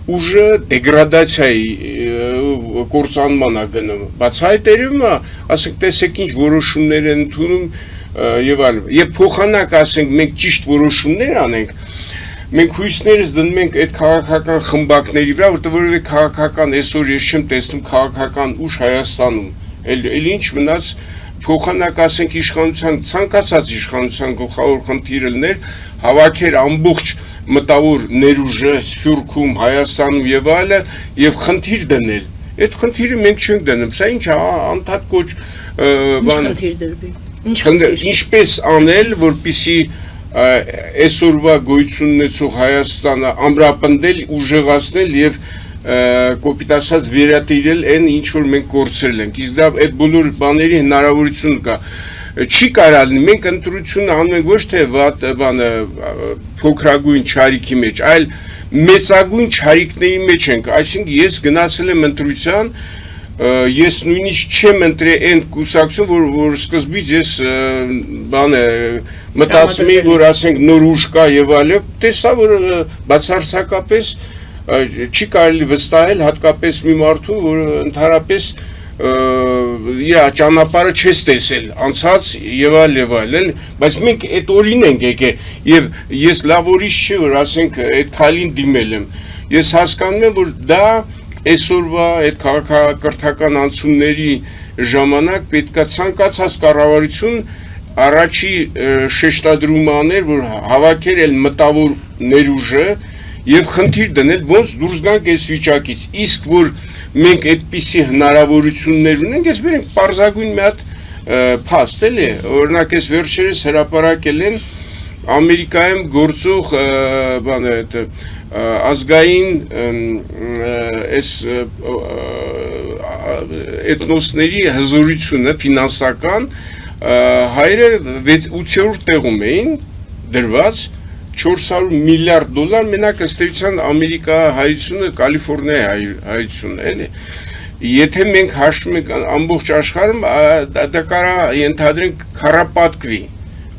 ուժը դեգրադացիայի կործանման է գնում, բաց այդ երևում է, ասենք տեսեք ինչ որոշումներ են ընդունում եւ այլն, եւ փոխանակ ասենք մենք ճիշտ որոշումներ անենք, մենք հույսներս դնում ենք այդ քաղաքական խմբակների վրա, որովհետեւ քաղաքական այսօր ես չեմ տեսնում քաղաքական ուժ Հայաստանում, էլ ինչ մնաց փոխանակ ասենք իշխանության ցանկացած իշխանության գլխավոր խնդիրը լներ հավաքեր ամբողջ մտավոր ներուժը Սփյուռքում, Հայաստանում եւ այլը եւ խնդիր դնել։ Այդ խնդիրը մենք չենք դնում, սա ինչ անդադ կոչ բան։ Խնդիր դրվի։ Ինչպես անել, որպեսզի այսօրվա գոյություն ունեցող Հայաստանը ամրապնդել, ուժեղացնել եւ կոպիտ ասած վերատիրել այն ինչ որ մենք կորցրել ենք։ Իսկ դա այդ բոլոր բաների հնարավորություն կա։ Չի կարա լինի մենք ընտրությունը անում ենք ոչ թե բանը փոքրագույն չարիքի մեջ, այլ մեծագույն չարիքների մեջ ենք։ Այսինքն ես գնացել եմ ընտրության, ես նույնիսկ չեմ ընտրել այն կուսակցություն, որ սկզբից ես բանը մտածում եմ, որ ասենք նոր ուժ կա եւ այլն, տեսա որ բացարձակապես չի կարելի վստահել հատկապես մի մարդու, որ ընդհանրապես իր ճանապարհը չես տեսել, անցած եւ այլ, բայց մենք այդ օրին ենք եկել եւ ես լավ ուրիշ չի որ ասենք այդ քայլին դիմել եմ։ Ես հասկանում եմ, որ դա այսօրվա այդ քաղաքակրթական անցումների ժամանակ պետքա ցանկացած կառավարություն առաջի շեշտադրում աներ, որ հավաքեր էլ մտավոր ներուժը եւ խնդիր դնել ոնց դուրս գանք այս վիճակից։ Իսկ որ մենք այդպիսի հնարավորություններ ունենք, ես բերենք պարզագույն մի հատ փաստ էլի, օրինակ այս վերջերս հրապարակել են Ամերիկայում գործող բանը ազգային այս էթնոսների հզորությունը ֆինանսական հայերը 8-րդ տեղում էին դրված 400 միլիարդ դոլար մենակ ըստ էության Ամերիկա հայությունը Կալիֆոռնիա հայությունն է էլի եթե մենք հաշվում ենք ամբողջ աշխարհում դա կարա ենթադրենք քառապատկվի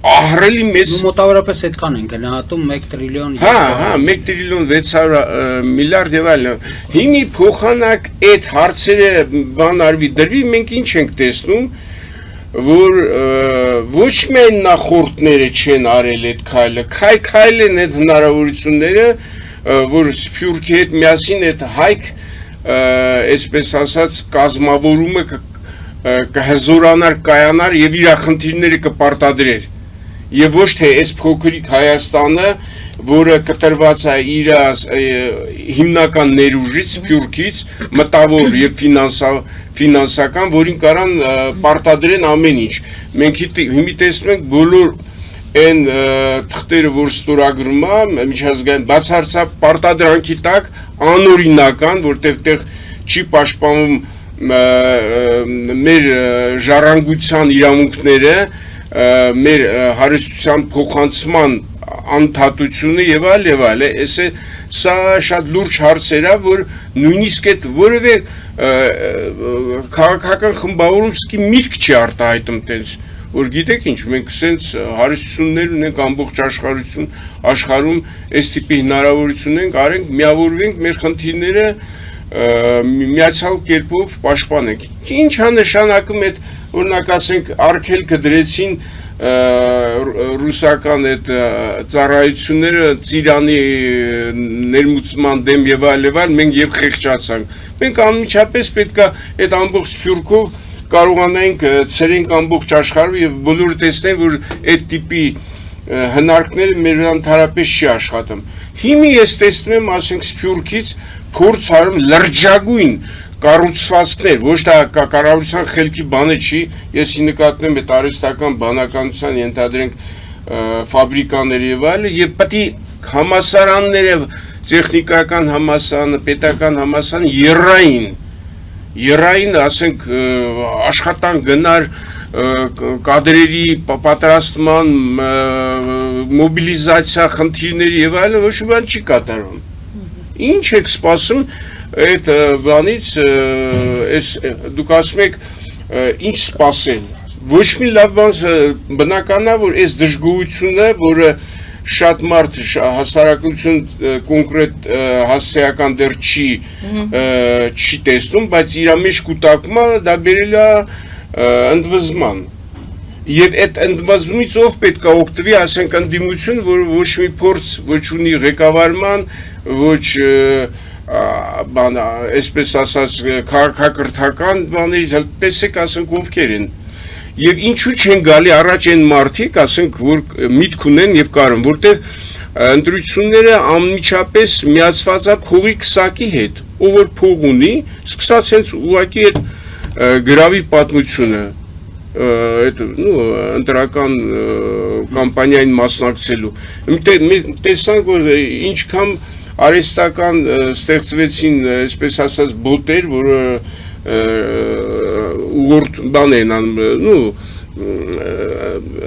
ահռելի մեծ մոտավորապես այդքան են գնահատում 1 տրիլիոն 1 տրիլիոն 600 միլիարդ եւ այլն հիմի փոխանակ այդ հարցերը բան արվի դրվի մենք ինչ ենք տեսնում որ ոչ միայն նախորդները չեն արել այդ քայլը քայլ են այդ հնարավորությունները որ Սփյուռքի հետ միասին այդ հայք այսպես ասած կազմավորումը կհզորանար կայանար եւ իր խնդիրները կպարտադրեր եւ ոչ թե այս փոքրիկ Հայաստանը որը կտրված է իր հիմնական ներուժից Սփյուռքից մտավոր եւ ֆինանսական որին կարան պարտադրեն ամեն ինչ մենք հիմի տեսնում ենք բոլոր այն թղթերը որ ստորագրում է միջազգային բացարձակ պարտադրանքի տակ անօրինական որտեղ տեղ չի պաշտպանում մեր ժառանգության իրավունքները մեր հարստության փոխանցման անդադությունը եւ այլ, սա շատ լուրջ հարցեր է, որ նույնիսկ այդ որևէ քաղաքական խմբավորում սկի միտք չի արտահայտում տենց, որ գիտեք ինչ, մենք սենց հարստություններ ունենք ամբողջ աշխարհում, այս տիպի հնարավորություն ենք, արենք, միավորվենք մեր խնդիրները միացյալ կերպով պաշտպանենք։ Ինչ է նշանակում այդ օրինակ ասենք արգելքը դրեցին ռուսական այդ ծառայությունները Ծիրանի ներմուծման դեմ եւ այլ մենք եւ խեղճացանք մենք անմիջապես պետքա այդ ամբողջ Սփյուռքով կարողանանք ցերենք ամբողջ աշխարհով եւ բոլորը տեսնեն որ այդ տիպի հնարքները մեր ընդհանրապես չի աշխատում հիմի ես տեսնում եմ ասենք Սփյուռքից փորձ արում լրջագույն կառուցվածքներ, ոչ թե կառավարության խելքի բանը չի, ես նկատնում եմ այդ արհեստական բանականության ենթադրենք ֆաբրիկաները եւ այլն եւ պետք է համասարանները, տեխնիկական համասարանը, պետական համասարանը երային, ասենք աշխատանք գնար կադրերի պատրաստման, մոբիլիզացիա խնդիրների եւ այլն ոչ մի բան չի կատարվում։ Ինչ եք սպասում այդ բանից դուք ասում եք ինչ սպասել ոչ մի լավ բան բնականա որ այս դժգոհությունը որը շատ մարդ հասարակություն կոնկրետ հասարակական դեռ չի տեսնում բայց իր մեջ կուտակումը դա բերել է ընդվզման եւ այդ ընդվզումից ով պետք է օգտվի ասենք ընդդիմություն որ ոչ մի փորձ ոչ ունի ղեկավարման ոչ բան այսպես ասած քաղաքակրթական բաներից տեսեք ասենք ովքեր են եւ ինչու չեն գալի առաջ այն մարդիկ ասենք որ միտք ունեն եւ կարան որտեվ ընտրությունները անմիջապես միացված է փողի քսակի հետ ով որ փող ունի սկսած հենց ուղակի այդ գրավի պատմությունը այդ ընտրական կամպանիային մասնակցելու։ Տեսանք, որ ինչքան արհեստական ստեղծվեցին, այսպես ասած, բոտեր, որը ուղղորդ բան են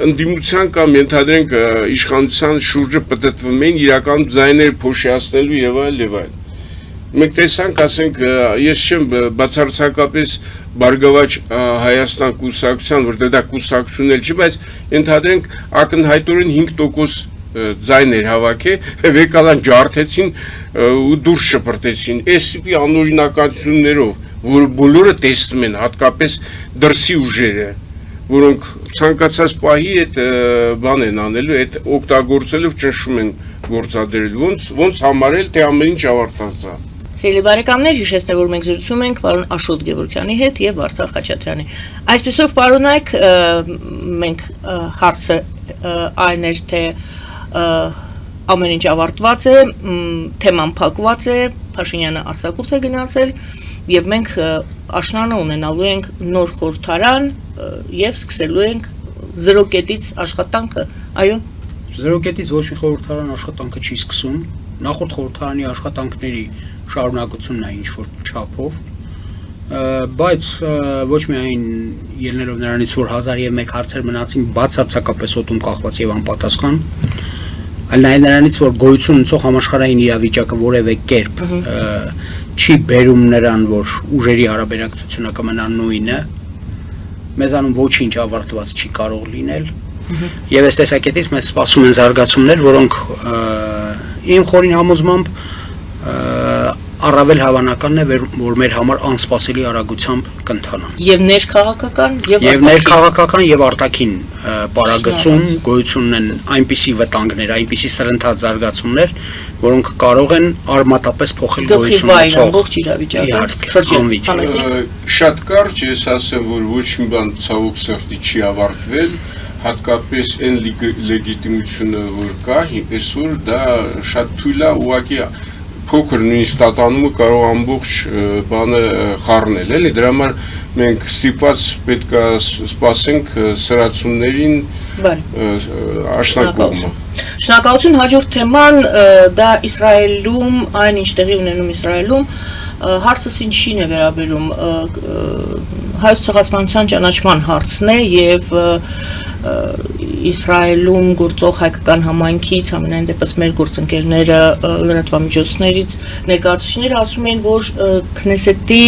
ընդդիմության կամ ենթադրենք իշխանության շուրջը պտտվում էին իրական ձայներ փոշիացնելու եւ այլ եւ այլ։ Մենք տեսանք, ասենք, ես չեմ բացարձակապես Բարգավաճ Հայաստան կուսակցության, որտեղ դա կուսակցություն էլ չի, բայց ենթադրենք ակնհայտորեն 5% ձայներ հավաքի, եկալան ջարդեցին ու դուրս շպրտեցին։ Այսպիսի անօրինականություններով, որ բոլորը տեսնում են, հատկապես դրսի ուժերը, որոնք ցանկացած պահի այդ բան են անելու, այդ օգտագործելով ճնշում են գործադրել, ոնց համարել, թե ամեն ինչ ավարտած է։ Սիրելի բարեկամներ, հիշեցնեմ, որ մենք զրուցում ենք պարոն Աշոտ Գևորգյանի հետ եւ Վարդան Խաչատրյանի։ Այսպեսով, պարոնայք, մենք հարցը այն էր, թե ամեն ինչ ավարտված է, թեման փակված է, Փաշինյանը արձակուրդ է գնացել եւ մենք աշնանը ունենալու ենք նոր խորհրդարան եւ սկսելու ենք 0 կետից աշխատանքը, այո։ 0 կետից ոչ մի խորհրդարան աշխատանքը չի սկսում, նախորդ խորհրդարանի աշխատանքների շարունակությունն է ինչ-որ չափով, բայց ոչ միայն ելնելով նրանից, որ 1001 հարցեր մնացին բացարձակապես օտում կախված եւ անպատասխան, այլ նաեւ նրանից, որ գոյություն ունեցող համաշխարհային իրավիճակը որևէ կերպ չի բերում նրան, որ ուժերի հարաբերակցությունը կմնա նույնը, մեզանում ոչինչ ավարտված չի կարող լինել, եւ այս տեսակետից մեզ սպասում են զարգացումներ, որոնք իմ խորին համոզմամբ առավել հավանականն է, որ մեր համար անսպասելի արագությամբ կընթանան։ Եվ ներքաղաքական եւ արտաքին պարագծում գոյություն ունեն այնպիսի վտանգներ, այնպիսի սրընթաց զարգացումներ, որոնք կարող են արմատապես փոխել գոյություն ունեցող իրավիճակը։ Շատ կարճ ես ասեմ, որ ոչ մի բան ցավոք սրտի չի ավարտվել, հատկապես այն լեգիտիմությունը, որ կա, այսօր դա շատ թույլ է, ուղղակի փոքր նույնիսկ տատանումը կարող ամբողջ բանը խառնել, էլի դրա համար մենք ստիպված պետք է սպասենք սրացումներին աշնակողմը։ Շնորհակալություն, հաջորդ թեման դա Իսրայելում, այն ինչ տեղի ունենում Իսրայելում, հարցս ինչին է վերաբերում, հայոց ցեղասպանության ճանաչման հարցն է եւ Իսրայելում գործող հայկական համայնքից, ամենայն դեպս մեր գործընկերները լրատվամիջոցներից ներկայացուցիչները ասում են, որ Քնեսետի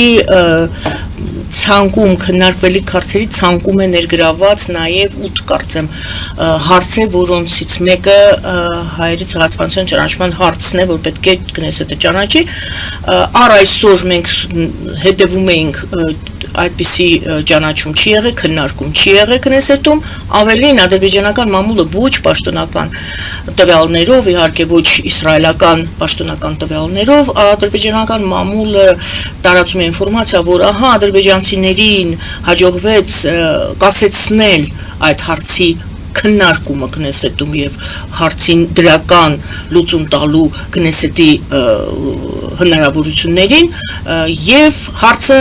ցանկում քննարկվելիք հարցերի ցանկում է ներգրաված նաև 8 կարծեմ հարց է, որոնցից մեկը հայերի ցեղասպանության ճանաչման հարցն է, որ պետք է Քնեսետը ճանաչի։ Առ այսօր մենք հետևում էինք այդպիսի ճանաչում չի եղել, քննարկում չի եղել Քնեսետում, ավելին ադրբեջանական մամուլը ոչ պաշտոնական տվյալներով, իհարկե ոչ իսրայելական պաշտոնական տվյալներով, ադրբեջանական մամուլը տարածում է ինֆորմացիա, որ ահա ադրբեջանցիներին հաջողվեց կասեցնել այդ հարցի քննարկումը Քնեսետում եւ հարցին դրական լուծում տալու Քնեսետի հնարավորություններին եւ հարցը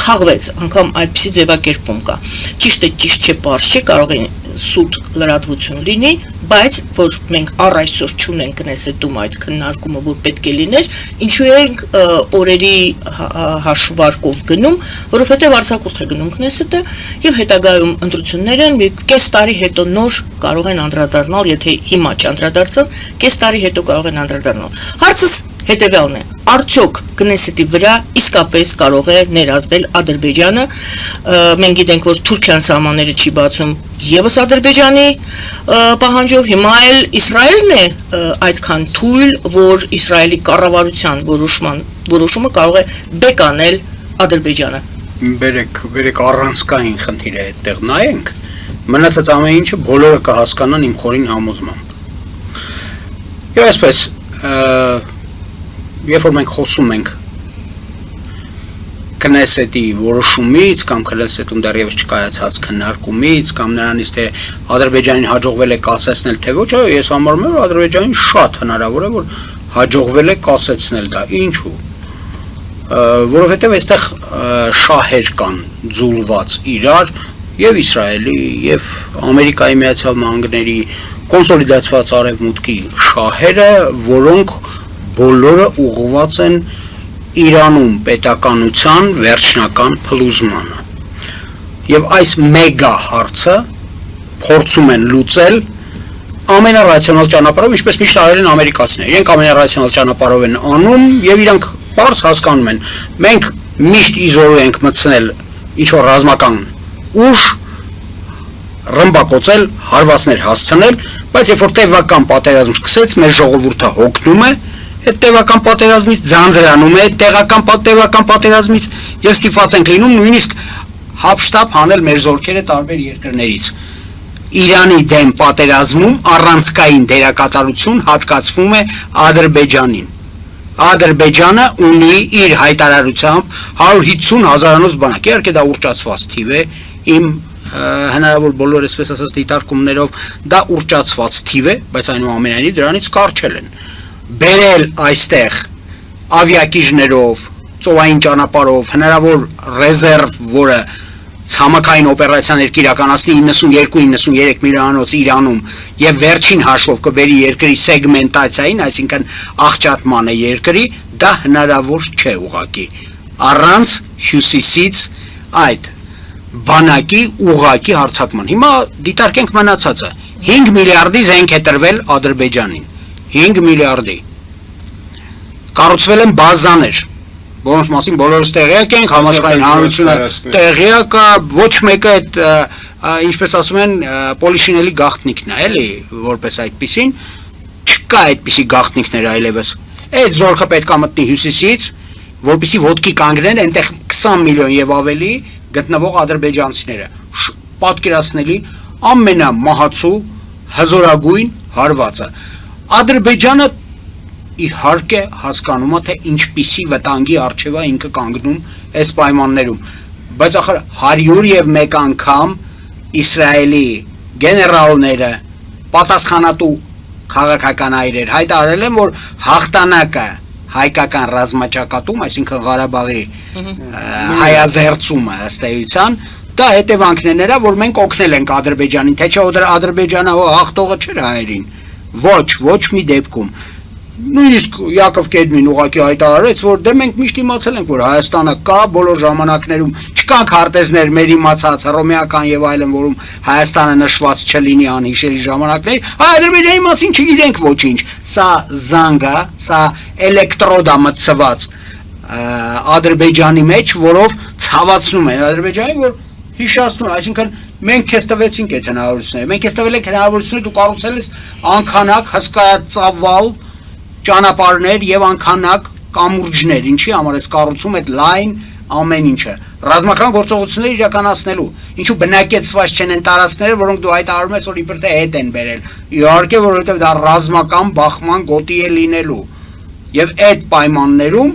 խաղվեց, անգամ այդպիսի ձևակերպում կա։ Ճիշտ է, ճիշտ չէ, պարզ չէ, կարող է սուտ լրատվություն լինի, բայց որ մենք առ այսօր չունենք Քնեսետում այդ քննարկումը, որ պետք է լիներ, ինչու ենք օրերի հաշվարկով գնում, որովհետև արձակուրդ է գնում Քնեսետը եւ հետագայում ընտրություններ են, մի կես տարի հետո նոր կարող են անդրադառնալ, եթե հիմա չանդրադարձան, կես տարի հետո կարող են անդրադառնալ։ Հարցս հետևյալն է. արդյոք Քնեսետի վրա իսկապես կարող է ներազդել Ադրբեջանը, մենք գիտենք, որ Թուրքիան սահմանները չի բացում եւս Ադրբեջանի պահանջով, հիմա էլ Իսրայելն է այդքան թույլ, որ Իսրայելի կառավարության որոշումը կարող է բեկանել Ադրբեջանը։ Բերեք առանցքային խնդիրը այդտեղ նայենք, մնացած ամեն ինչը բոլորը կհասկանան իմ խորին համոզմամբ։ Եվ այսպես երբ որ մենք խոսում ենք Քնեսետի որոշումից կամ Քնեսետում դեռևս չկայացած քննարկումից կամ նրանից թե Ադրբեջանին հաջողվել է կասեցնել թե ոչ, ես համարում եմ, որ Ադրբեջանին շատ հնարավոր է, որ հաջողվել է կասեցնել դա։ Ինչու՞։ Որովհետև այստեղ շահեր կան ձուլված իրար, եւ Իսրայելի եւ Ամերիկայի Միացյալ Նահանգների կոնսոլիդացված արևմուտքի շահերը, որոնք բոլորը ուղղված են Իրանում պետականության վերջնական փլուզմանը։ Եվ այս մեգա հարցը փորձում են լուծել ամենառացիոնալ ճանապարհով, ինչպես միշտ արել են ամերիկացիները։ Իրենք ամենառացիոնալ ճանապարհով են անում եւ իրանք բարձ հասկանում են։ Մենք միշտ իզորու ենք մտցնել ինչ որ ռազմական ուժ, ռմբակոծել, հարվածներ հասցնել, բայց երբ որ տևական պատերազմ սկսեց, մեր ժողովուրդը հոգնում է, այդ տևական պատերազմից ձանձրանում է, այդ տևական պատերազմից եւ ստիպված ենք լինում նույնիսկ հապշտապ հանել մեր զորքերը տարբեր երկրներից։ Իրանի դեմ պատերազմում առանցքային դերակատարություն հատկացվում է Ադրբեջանին։ Ադրբեջանը ունի իր հայտարարությամբ 150,000-անոց բանակ, իհարկե դա ուռճացված թիվ է, իմ հնարավոր բոլոր այսպես ասած դիտարկումներով դա ուռճացված թիվ է, բայց այնուամենայնիվ դրանից կարճել են։ Բերել այստեղ ավիակիժներով, ծովային ճանապարհով հնարավոր ռեզերվ, որը ցամաքային օպերացիաներ կիրականացնի 92-93 միլիոնանոց Իրանում եւ վերջին հաշվով կբերի երկրի սեգմենտացիային, այսինքն աղճատմանը երկրի, դա հնարավոր չէ ուղղակի։ Առանց հյուսիսից այդ բանակի ուղղակի հարձակման։ Հիմա դիտարկենք մնացածը։ 5 միլիարդի զենք է տրվել Ադրբեջանին։ 5 միլիարդի։ Կառուցվել են բազաներ, որոնց մասին բոլորս տեղյակ ենք, համաշխարհային հանրությունը տեղյակ է, ոչ մեկը այդ ինչպես ասում են, պոլիշինելի գաղտնիքն է, էլի, որպես այդպեսին, չկա այդպիսի գաղտնիքներ այլևս։ Այդ զորքը պետք է մտնի հյուսիսից, որպեսզի ոտքի կանգնեն այնտեղ 20 միլիոն եւ ավելի գտնվող ադրբեջանցիները։ Պատկերացնելի ամենամահացու հզորագույն հարվածը։ Ադրբեջանը իհարկե հասկանում է, թե ինչպիսի վտանգի առջև է ինքը կանգնում այս պայմաններում, բայց ախր 101 անգամ Իսրայելի գեներալները, պատասխանատու քաղաքական այրեր հայտարարել են, որ հաղթանակը հայկական ռազմաճակատում, այսինքն Ղարաբաղի հայազերծումը ըստ էության, դա հետևանքներն է, որ մենք օգնել ենք Ադրբեջանին, թե չէ Ադրբեջանը հաղթողը չէր հայերին, ոչ մի դեպքում։ Նույնիսկ Յակով Կեդմին ուղղակի հայտարարեց, որ դե մենք միշտ իմացել ենք, որ Հայաստանը կա բոլոր ժամանակներում, չկան քարտեզներ մեր իմացած հռոմեական եւ այլն, որում Հայաստանը նշված չլինի անհիշելի ժամանակներ, Ադրբեջանի մասին չգիտենք ոչինչ։ Սա զանգ է, սա էլեկտրոդ է մտցված Ադրբեջանի մեջ, որով ցավացնում են Ադրբեջանին, որ հիշացնում, այսինքն մենք քեզ տվեցինք այդ հնարավորությունները, մենք քեզ տվել ենք հնարավորությունները, դու կառուցել ես անքանակ, հսկայածավալ ճանապարհներ եւ անքանակ կամուրջներ, ինչի համար էս կառուցում այդ լայն ամեն ինչը ռազմական գործողություններ իրականացնելու, ինչու բնակեցված չեն այն տարածքները, որոնք դու հայտարարում ես, որ իբր թե հետ են բերել, իհարկե, որովհետեւ դա ռազմական բախման գոտի է լինելու եւ այդ պայմաններում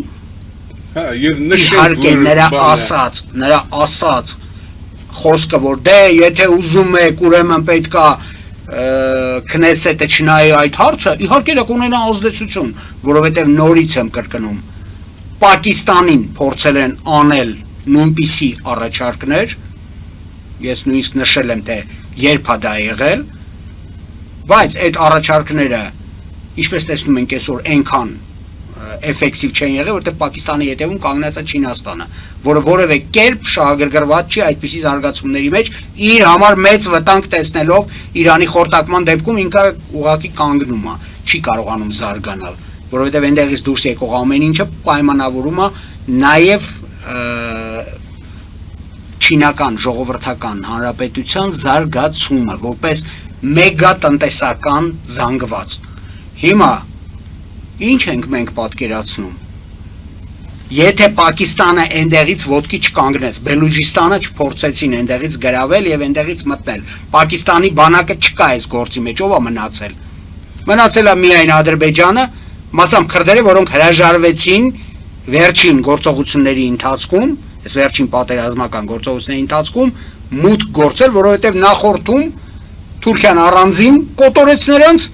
իհարկե նրա ասած խոսքը, որ դե եթե ուզում եք, ուրեմն պետքա Քնեսետը չնայի այդ հարցը, իհարկե դա կունենա ազդեցություն, որովհետև նորից եմ կրկնում, Պակիստանին փորձել են անել նույնպիսի առաջարկներ, ես նույնիսկ նշել եմ, թե երբ է դա եղել, բայց այդ առաջարկները, ինչպես տեսնում ենք այսօր, այնքան էֆեկտիվ չեն եղել, որտեղ Պակիստանի հետևում կանգնած է Չինաստանը, որը որևէ կերպ շահագրգռված չի այդպիսի զարգացումների մեջ, իր համար մեծ վտանգ տեսնելով Իրանի խորտակման դեպքում ինքը ուղղակի կանգնում է, չի կարողանում զարգանալ, որովհետև այնտեղից դուրս եկող ամեն ինչը պայմանավորում է նաև Չինական ժողովրդական հանրապետության զարգացումը, որպես մեգա տնտեսական զանգված։ Հիմա ինչ ենք մենք պատկերացնում։ Եթե Պակիստանը այնտեղից ոտքի չկանգնեց, Բելուջիստանը չփորձեցին այնտեղից գրավել եւ այնտեղից մտնել, Պակիստանի բանակը չկա այս գործի մեջ, ով է մնացել։ Մնացել է միայն Ադրբեջանը, մասամբ քրդերը, որոնք հրաժարվեցին վերջին գործողությունների ընթացքում, այս վերջին պատերազմական գործողությունների ընթացքում մուտք գործել, որովհետեւ նախորդում Թուրքիան առանձին կոտորեց նրանց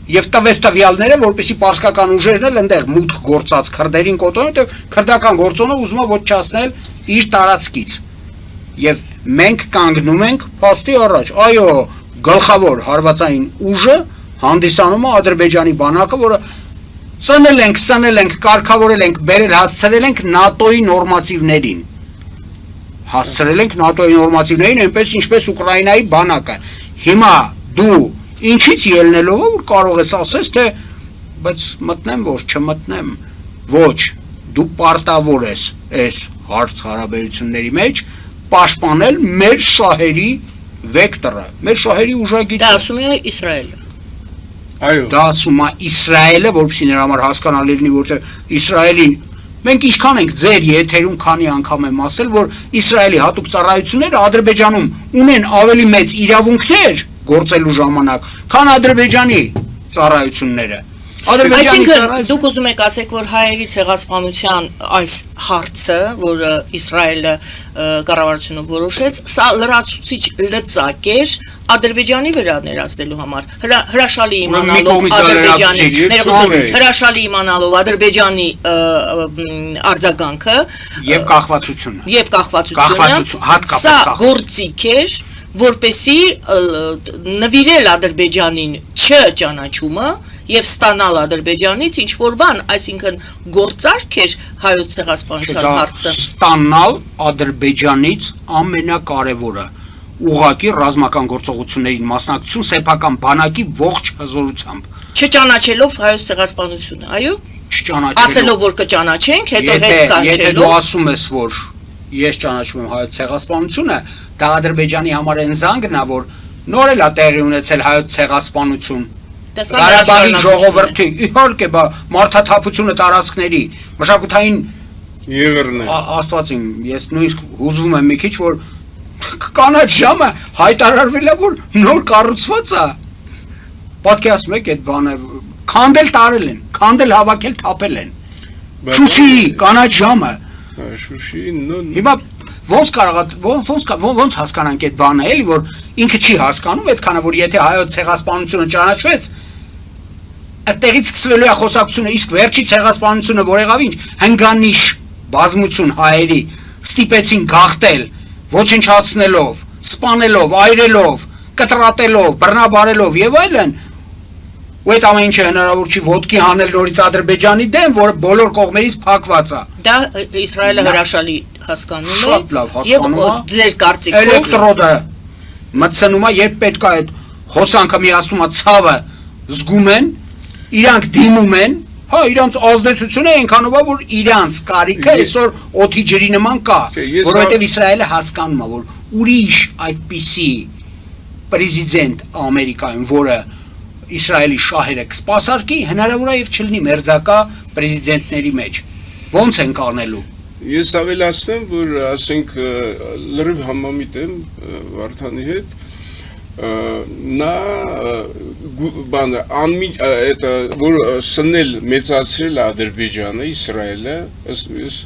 եւ տվեց տվյալները, որպեսի պարսկական ուժերն էլ այնտեղ մուտք գործած քրդերին կոտորեն, որտեղ քրդական գործոնը ուզում է ոչնչացնել իր տարածքից։ եւ մենք կանգնում ենք փաստի առաջ, այո, գլխավոր հարվածային ուժը հանդիսանում է Ադրբեջանի բանակը, որը ծնել ենք, կարգավորել ենք, բերել հասցրել ենք ՆԱՏՕ-ի նորմատիվներին։ Հասցրել ենք ՆԱՏՕ-ի նորմատիվներին, այնպես ինչպես Ուկրաինայի բանակը։ Հիմա դու ինչից ելնելով որ կարող ես ասես, թե բայց մտնեմ որ չմտնեմ, ոչ, դու պարտավոր ես այս հարց հարաբերությունների մեջ պաշտպանել մեր շահերի վեկտորը, մեր շահերի ուժագիծը։ Դա ասում է Իսրայելը։ Այո։ Դա ասում է Իսրայելը, որովհետեւ նրա համար հասկանալի լինի, որտեղ Իսրայելին մենք ինչքան ենք ձեր եթերում քանի անգամ եմ ասել, որ Իսրայելի հատուկ ծառայությունները Ադրբեջանում ունեն ավելի մեծ իրավունքներ գործելու ժամանակ, քան Ադրբեջանի ծառայությունները։ Այսինքն դուք ուզում եք ասեք, որ հայերի ցեղասպանության այս հարցը, որը Իսրայելը կառավարությունը որոշեց, սա լրացուցիչ լծակ էր Ադրբեջանի վրա ներածնելու համար, հրաշալի իմանալով Ադրբեջանի արձագանքը եւ կախվածությունը, հատկապես սա գործիք էր, որպեսի նվիրել Ադրբեջանին չճանաչումը եւ ստանալ Ադրբեջանից ինչ որ բան, այսինքն գործարք էր հայոց ցեղասպանության հարցը։ Ստանալ Ադրբեջանից ամենակարևորը ուղղակի ռազմական գործողություններին մասնակցություն սեփական բանակի ողջ հզորությամբ։ Չճանաչելով հայոց ցեղասպանությունը, այո։ Չճանաչելով։ Ասելով որ կճանաչենք, հետո հետ կանչելով։ Եթե դու ասում ես, որ ես ճանաչում եմ հայոց ցեղասպանությունը, դա Ադրբեջանի համար այն զանգն է, որ նոր էլ է տեղի ունեցել հայոց ցեղասպանություն։ Ղարաբաղի ժողովրդի, իհարկե, մարդաթափությունը տարածքների, մշակութային եղերն է։ Աստվածին, ես նույնիսկ հուզվում եմ մի քիչ, որ կանաչ ժամը հայտարարվել է, որ նոր կառուցված է։ Պատկերացնում եք այդ բանը, քանդել տարել են, քանդել հավաքել թափել են։ Շուշիի կանաչ ժամը։ Շուշիի Հիմա ոնց հասկանանք այդ բանը, էլի, որ ինքը չի հասկանում, այդքանը, որ եթե հայոց ցեղասպանությունը ճանաչվեց, այդտեղից սկսվելու է խոսակցությունը, իսկ վերջի ցեղասպանությունը որ եղավ ինչ, հնգանիշ բազմություն հայերի ստիպեցին գաղթել, ոչնչացնելով, սպանելով, այրելով, կտրատելով, բռնաբարելով եւ այլն, ու այդ ամեն ինչը հնարավոր չի ոտքի հանել նորից Ադրբեջանի դեմ, որը բոլոր կողմերից փակված է։ Դա Իսրայելը հրաշալի հասկանում է։ Շատ լավ հասկանում է։ Եվ ձեր կարծիքով էլեկտրոդը մտցնում է, երբ պետք է այդ հոսանքը միացնում է ցավը զգում են, իրանք դիմում են, հա, իրանց ազդեցությունը այնքանով է, որ իրանց կարիքը այսօր օդի ջրի նման կա, որովհետև Իսրայելը հասկանում է, որ ուրիշ այդպիսի պրեզիդենտ Ամերիկայում, որը Իսրայելի շահերը կսպասարկի, հնարավոր է եւ չլինի մերձակա պրեզիդենտների մեջ։ Ոնց են կանելու։ Ես ավելացնեմ, որ ասենք լրիվ համամիտ եմ Վարդանի հետ, նա բանը այդ որ սնել մեծացրել Ադրբեջանը, Իսրայելը, ես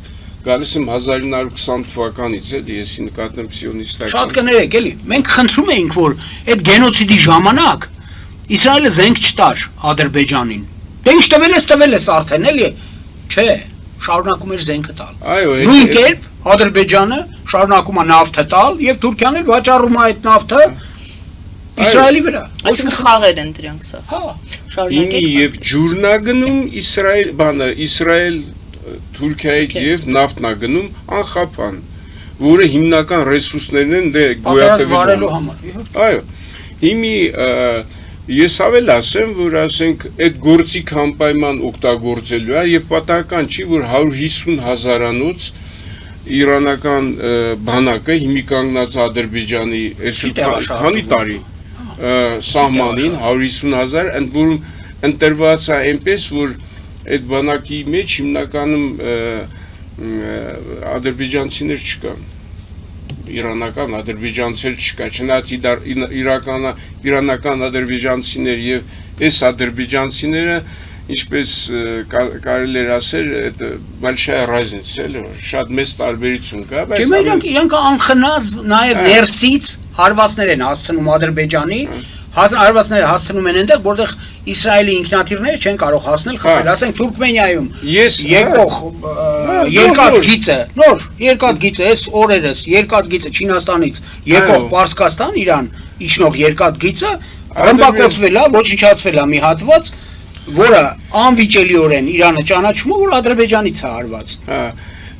գալիս եմ 1920 թվականից էլի, եսի նկատեմ սիոնիստական։ Շատ կներեք, էլի, մենք խնդրում էինք, որ այդ գենոցիդի ժամանակ Իսրայելը զենք չտար Ադրբեջանին։ Դե ինչ տվել ես արդեն, էլի, չէ, շարունակում էր զենքը տալ։ Այո, նույն կերպ Ադրբեջանը շարունակում է նավթը տալ եւ Թուրքիան էլ վաճառում է այդ նավթը Իսրայելի վրա։ Այսինքն խաղեր են դրանք սա։ Հա, շարունակեք։ Եվ ջուրնագնում Իսրայել, բանը Իսրայել Թուրքիայից եւ նավթնագնում անխափան, որը հիմնական ռեսուրսներն են դե գոյատևելու համար։ Այո։ Հիմի ես ավել ասեմ, որ ասենք այդ գործիք անպայման օգտագործելու է եւ պատահական չի, որ 150,000-անոց իրանական բանակը հիմի կանգնած Ադրբեջանի քանի տարի սահմանին 150,000, ընդ որում ընտրված է այնպես, որ այդ բանակի մեջ հիմնականում ադրբեջանցիներ չկան, իրանական ադրբեջանցիներ չկա, չնայած իրանական ադրբեջանցիներ եւ այս ադրբեջանցիները, ինչպես կարելի էր ասել, այդ большая разница, էլի, շատ մեծ տարբերություն կա, բայց իրանք անխնած նաեւ ներսից հարվածներ են հասցնում Ադրբեջանի, հարվածները հասցնում են այնտեղ, որտեղ Իսրայելի ինքնաթիռները չեն կարող հասնել խփել, ասենք Թուրքմենիայում եկող երկաթ գիծը, երկաթ գիծը, այս օրերս երկաթ գիծը Չինաստանից եկող Պարսկաստան Իրան իջնող երկաթ գիծը ռմբակոծվել է, ոչնչացվել է մի հատված, որը անվիճելիորեն Իրանը ճանաչում է, որ Ադրբեջանից է արված։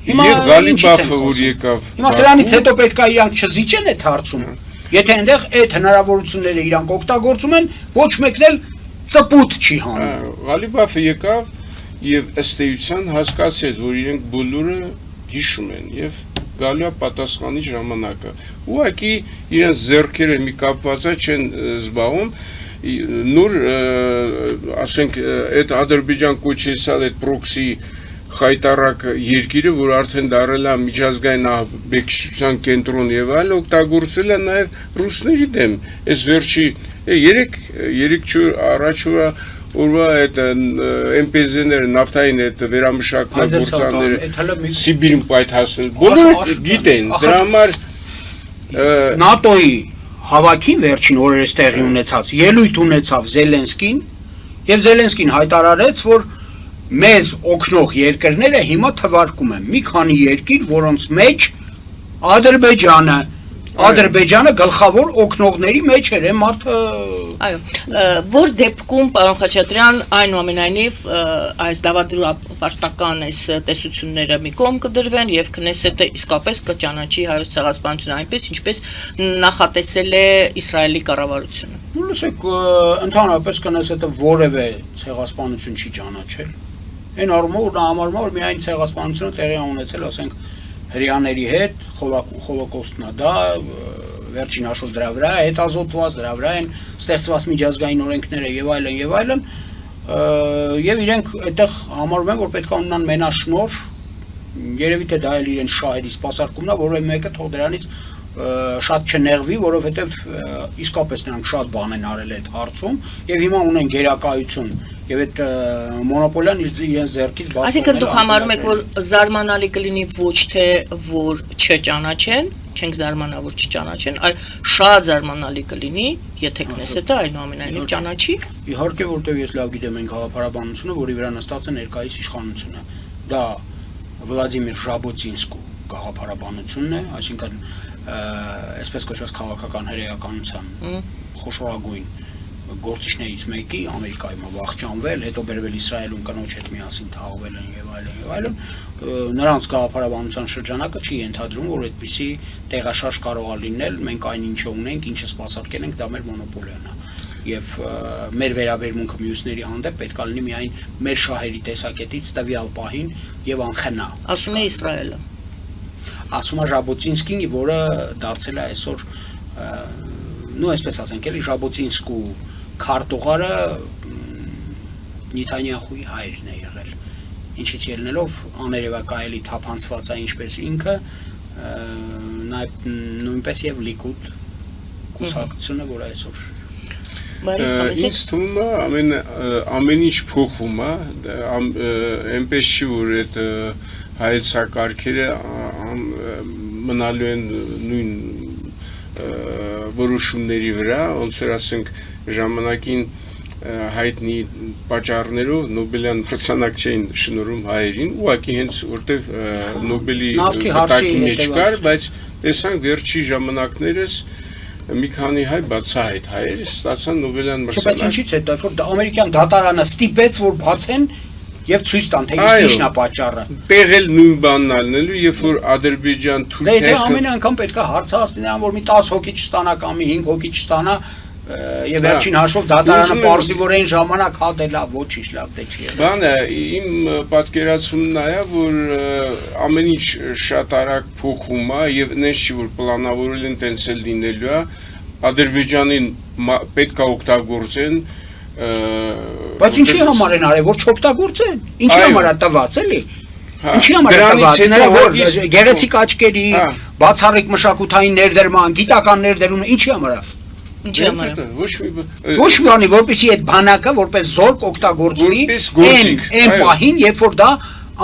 Եվ Ղալիբաֆը որ եկավ։ Հիմա սրանից հետո պետք է իրանք չզիջեն այդ հարցում։ Եթե այնտեղ այդ հնարավորությունները իրանք օգտագործում են, ոչ մեկն էլ ծպուտ չի հանում։ Ղալիբաֆը եկավ եւ ըստ էության հասկացեց, որ իրենք բոլորը հիշում են եւ գալու է պատասխանի ժամանակը։ Ուղղակի իրենց ձեռքերը մի կապվածա չեն զբաղում, նոր ասենք այդ Ադրբեջան կոչեցալ այդ պրոքսի խայտարակ երկիրը, որ արդեն դարել է միջազգային ահաբեկչության կենտրոն եւ այլ, օգտագործել է նաեւ ռուսների դեմ։ Այս վերջի 3 առաջ օրվա այդ MPZ-ները նավթային այդ վերամշակման Սիբիրին պայթացնել։ Բոլորը գիտեն, դրա համար ՆԱՏՕ-ի հավաքին վերջին օրերս տեղի ունեցած ելույթ ունեցավ Զելենսկին եւ Զելենսկին հայտարարեց, որ մեզ օգնող երկրները հիմա թվարկում են մի քանի երկիր, որոնց մեջ Ադրբեջանը գլխավոր օգնողների մեջ էր, մարդը Այո, որ դեպքում պարոն Խաչատրյան այնուամենայնիվ այս դավադրապաշտական այս տեսությունները մի կողմ կդրվեն եւ Քնեսետը իսկապես կճանաչի հայոց ցեղասպանությունը այնպես, ինչպես նախատեսել է Իսրայելի կառավարությունը։ Լսեք, ընդհանրապես Քնեսետը որևէ ցեղասպանություն չի ճանաչել։ Այն առումով նա համարում է, որ միայն ցեղասպանությունը տեղի ունեցել, ասենք, հրեաների հետ, խոլոկոստն է դա, վերջին հաշվով դրա վրա է հետազոտված, դրա վրա են ստեղծված միջազգային օրենքները եւ այլն, եւ իրենք այդտեղ համարում են, որ պետք է ունենան մենաշնոր, երևի թե դա էլ իրենց շահերի սպասարկումն է, որը մեկը թող դրանից շատ չնեղվի, որովհետեւ իսկապես նրանք շատ բան են արել այդ հարցում եւ հիմա ունեն գերակայություն եւ այդ մոնոպոլիան իրենց ձեռքից բաց։ Այսինքն դուք համարում եք, որ զարմանալի կլինի ոչ թե որ չճանաչեն, չենք զարմանա, որ չճանաչեն, այլ շատ զարմանալի կլինի, եթե Քնեսետը այնուամենայնիվ ճանաչի։ Իհարկե, որտեղ ես լավ գիտեմ այն գաղափարաբանությունը, որի վրա նստած է ներկայիս իշխանությունը։ Դա Վլադիմիր Ժաբոտինսկու գաղափարաբանությունն է, այսինքն այսպես կոչված քաղաքական հրեականության խոշորագույն գործիչներից մեկի Ամերիկայում վախճանվել, հետո բերվել Իսրայելում կնոջ հետ միասին թաղվել են եւ այլն, նրանց գաղափարաբանության շրջանակը չի ենթադրում, որ այդպիսի տեղաշարժ կարող է լինել, մենք այն ինչը ունենք, ինչը սպասարկել ենք, դա մեր մոնոպոլիան է։ Եվ մեր վերաբերմունքը մյուսների հանդեպ պետք է լինի միայն մեր շահերի տեսակետից տվյալ պահին եւ անխնա։ Ասում է Իսրայելը։ Ասում է Ժաբոտինսկին, որը դարձել է այսօր նո այսպես ասենք, էլի Ժաբոտինսկու քարտուղարը Նեթանյախուի հայրն է եղել, ինչից ելնելով աներևակայելի թափանցված է ինչպես ինքը, նույնպես եւ Լիկուդ կուսակցությունը, որ այսօր Ինձ թվում է ամեն ինչ փոխվում է, այնպես չի, որ այդ հայեցակարգերը մնալու են նույն որոշումների վրա, ոնց որ ասենք ժամանակին հայտնի պատճառներով Նոբելյան մրցանակ չէին շնորհում հայերին, ուղղակի հենց որտեվ Նոբելի վտակի մեջ կար, բայց տեսանք վերջի ժամանակներս մի քանի հայ բացահայտ հայեր ստացան Նոբելյան մրցանակ։ Բայց ինչից է դա, որ ամերիկյան դատարանը ստիպեց, որ բացեն եւ ցույց տան, թե ինչն է պատճառը։ Տեղել նույն բանն ալնելու, երբ որ Ադրբեջան թուրքերը Դե ամեն անգամ պետք է հարցահասնի նրան, որ մի 10 հոգի չստանա կամ մի 5 հոգի չստանա, եւ վերջին հաշվով դատարանը պարզիվորեն ժամանակ հատել է, ոչինչ լավ դե չի եղել։ Բանը իմ պատկերացումն է, որ ամեն ինչ շատ արագ փոխվում է եւ նենց չի որ պլանավորել են տենց էլ լինելու է, Ադրբեջանին պետք է օգտագործեն Բայց ինչի համար են արել, որ չօգտագործեն։ Ինչի համար է տված, էլի։ Ինչի համար է տված, նրա որ գեղեցիկ աչքերի, բացառիկ մշակութային ներդրման, գիտական ներդրումը, ինչի համար է։ Ինչի համար է։ Ոչ մի բանի, որպեսզի այդ բանակը որպես զորք օգտագործվի այն պահին, երբ որ դա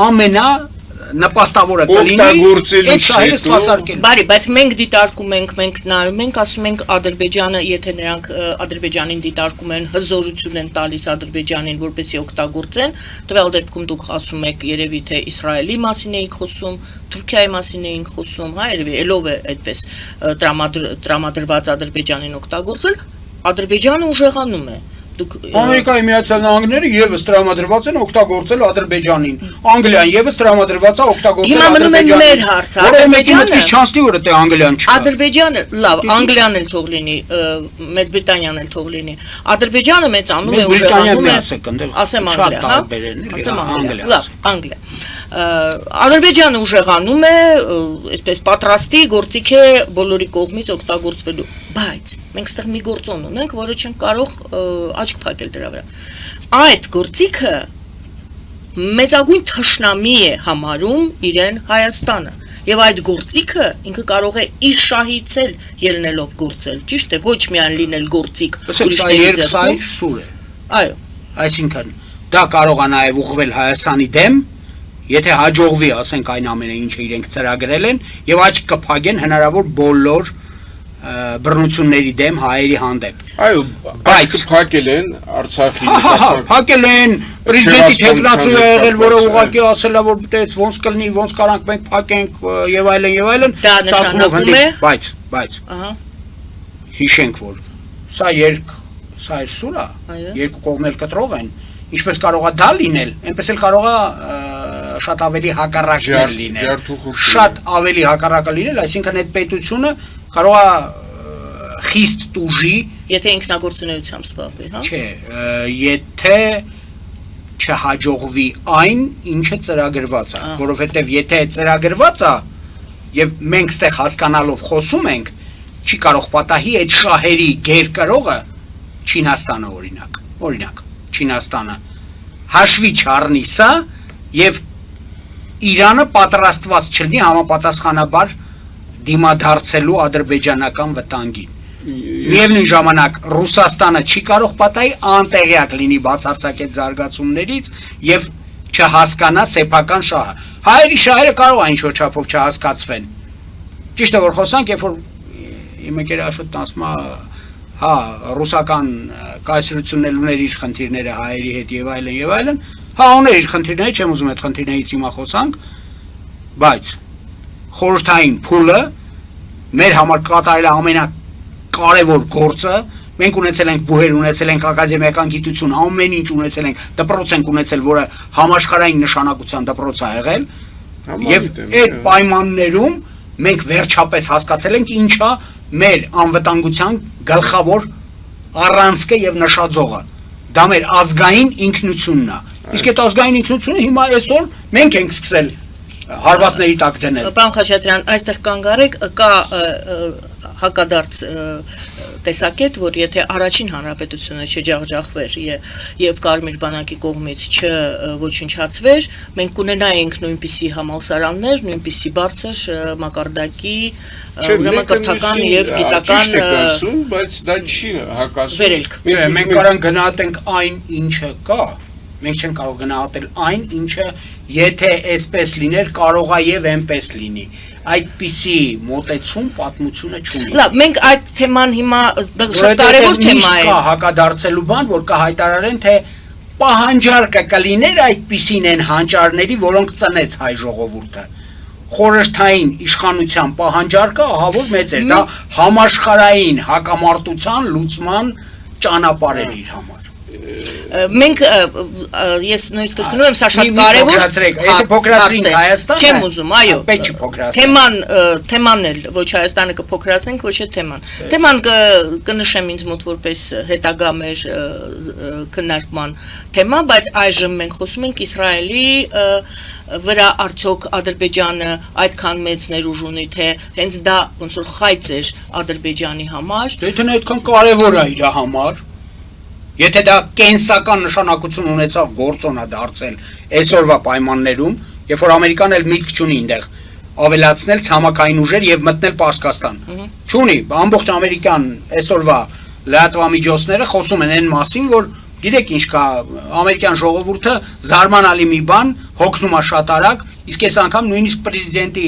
ամենա նպաստավորը կլինի, Օգտագործելուց այդ շահերը հետո- սպասարկելու։ Բարի, բայց մենք դիտարկում ենք, մենք նայում ենք, ասում ենք Ադրբեջանը, եթե նրանք Ադրբեջանին դիտարկում են, հզորություն են տալիս Ադրբեջանին, որպեսզի օգտագործեն, տվյալ դեպքում դուք ասում եք երևի թե Իսրայելի մասին էիք խոսում, Թուրքիայի մասին էինք խոսում, հա, երևի ելով է այդպես տրամադրված Ադրբեջանին օգտագործել, Ադրբեջանը ուժեղանում է։ Դուք Ամերիկայի Միացյալ Նահանգները եւս տրամադրված են օգտագործել Ադրբեջանին։ Անգլիան եւս տրամադրված է օգտագործել Հիմա մնում է մեր հարցը, Ադրբեջանը- չանցնի որ դա Անգլիան չկա։ Ադրբեջանը, լավ, Անգլիան էլ թող լինի, Մեծ Բրիտանիան էլ թող լինի։ Ադրբեջանը մեծանում է, Մեծ Բրիտանիան ուժեղանում է։ ասեք, այնտեղ Ասեմ շատ Անգլիա, հա։ տարբեր են, էլի, Ասեմ Անգլիա, Անգլիա։ Լավ, ասեք։ Անգլիա։ Ադրբեջանը ուժեղանում է, այսպես պատրաստի գործիք է բոլորի կողմից օգտագործվելու, բայց մենք ստեղ մի գործոն ունենք, որը չենք կարող աչք փակել դրա վրա։ Այդ գործիքը մեծագույն թշնամի է համարում իրեն Հայաստանը։ Եվ այդ գործիքը ինքը կարող է իր շահից էլ ելնելով գործել, ճիշտ է, ոչ միայն լինել գործիք Սա երկսայր սուր է։ Այո, Այսինքն դա կարող է նաև ուղղվել Հայաստանի դեմ, եթե հաջողվի, ասենք այն ամենը, ինչը իրենք ծրագրել են, եւ աչք կփակեն հնարավոր բոլոր բռնությունների դեմ հայերի հանդեպ։ Այո, Բայց- փակել են Արցախի Հա, փակել են, պրեզիդենտի տեխնացու է եղել, որը Չեղասպանության ուղղակի ասել է, որ դες ոնց կլինի, ոնց կարանք մենք փակենք եւ այլն, Դա նշանակում է- բայց ահա, հիշենք, որ սա էր սուրա, Այո։ երկու կողմեր կտրող են, ինչպես կարող է դա լինել, այնպես էլ կարող է շատ ավելի հակառակներ լինել։ ջարդուխուր Շատ ավելի հակառակը լինել, այսինքն այդ պետությունը կարող է խիստ տուժի, եթե ինքնագործունեությամբ զբաղվի, հա։ չէ, եթե չհաջողվի այն, ինչը ծրագրված է, որովհետև եթե ծրագրված է եւ մենք ստեղ հասկանալով խոսում ենք, չի կարող պատահի այդ շահերի գերկրողը Չինաստանը օրինակ Չինաստանը հաշվի չառնի սա եւ Իրանը պատրաստված չլինի համապատասխանաբար դիմադարձելու ադրբեջանական վտանգին։ Միևնույն ժամանակ Ռուսաստանը չի կարող պատահի անտեղյակ լինի բացարձակ այդ զարգացումներից եւ չհասկանա սեփական շահը։ Հայերի շահերը կարող է ինչ-որ չափով չհասկացվեն։ Ճիշտ է որ խոսանք, երբ որ իմեկերը աշոտն ասում է, հա, ռուսական կայսրությունն ուներ իր խնդիրները հայերի հետ եւ այլն, հա, ուներ իր խնդիրները, չեմ ուզում այդ խնդիրներից հիմա խոսանք, բայց խորհրդային փուլը մեր համար կատարել ամենակարևոր գործը, մենք ունեցել ենք բուհեր, ունեցել ենք ակադեմիական գիտություն, ամեն ինչ ունեցել ենք, դպրոց ենք ունեցել, որը համաշխարհային նշանակության դպրոց է եղել, եւ այդ պայմաններում մենք վերջապես հասկացել ենք ինչա մեր անվտանգության գլխավոր առանցքը եւ նշաձողը։ Դա մեր ազգային ինքնությունն է։ Իսկ այդ ազգային ինքնությունը հիմա այսօր մենք ենք սկսել հարվածների տակ դնել։ Պարոն Խաչատրյան, այստեղ կանգ առեք, կա հակադարձ տեսակետ, որ եթե առաջին հանրապետությունը չջախջախվեր եւ Կարմիր բանակի կողմից չոչնչացվեր, մենք կունենայինք նույնպիսի համալսարաններ, նույնպիսի բարձր մակարդակի ուրեմն կրթական եւ գիտական բայց դա չի հակասում վերելք։ Չէ, մենք կարող գնահատենք այն, ինչը կա, մենք չենք կարող գնահատել այն, ինչը եթե այսպես լիներ, կարող է եւ այնպես լինի։ Այդպիսի մոտեցում պատմությունը չունի։ Լավ, մենք այդ թեման հիմա շատ կարևոր թեմա է։ Կա հակադարձելու բան, որ կհայտարարեն, թե պահանջարկը կլիներ այդպիսին են հանճարների, որոնք ծնեց հայ ժողովուրդը։ Խորհրդային իշխանության պահանջարկը ահա որ մեծ էր, դա համաշխարհային հակամարտության լուծման ճանապարհ էր իր համար։ Մենք ես նույնիսկ կրկնում եմ, սա շատ կարևոր չեմ ուզում, այո, թեման էլ ոչ Հայաստանը կփոքրացնենք, ոչ է թեման կնշեմ ինձ մոտ որպես հետագա մեր քննարկման թեմա, բայց այժմ մենք խոսում ենք Իսրայելի վրա արդյոք Ադրբեջանը այդքան մեծ ներուժ ունի, թե հենց դա ոնց որ խայծ էր Ադրբեջանի համար։ Դե դա այդքան կարևոր է իր համար։ Եթե դա կենսական նշանակություն ունեցավ գործոն է դարձել այսօրվա պայմաններում, երբ որ Ամերիկան էլ միտք չունի այնտեղ ավելացնել ցամաքային ուժեր եւ մտնել Պարսկաստան։ Չունի, ամբողջ ամերիկյան այսօրվա լրատվամիջոցները խոսում են այն մասին, որ գիտեք ինչ կա, ամերիկյան ժողովուրդը զարմանալի մի բան հոգնում է շատ արագ Իսկ այս անգամ նույնիսկ պրեզիդենտի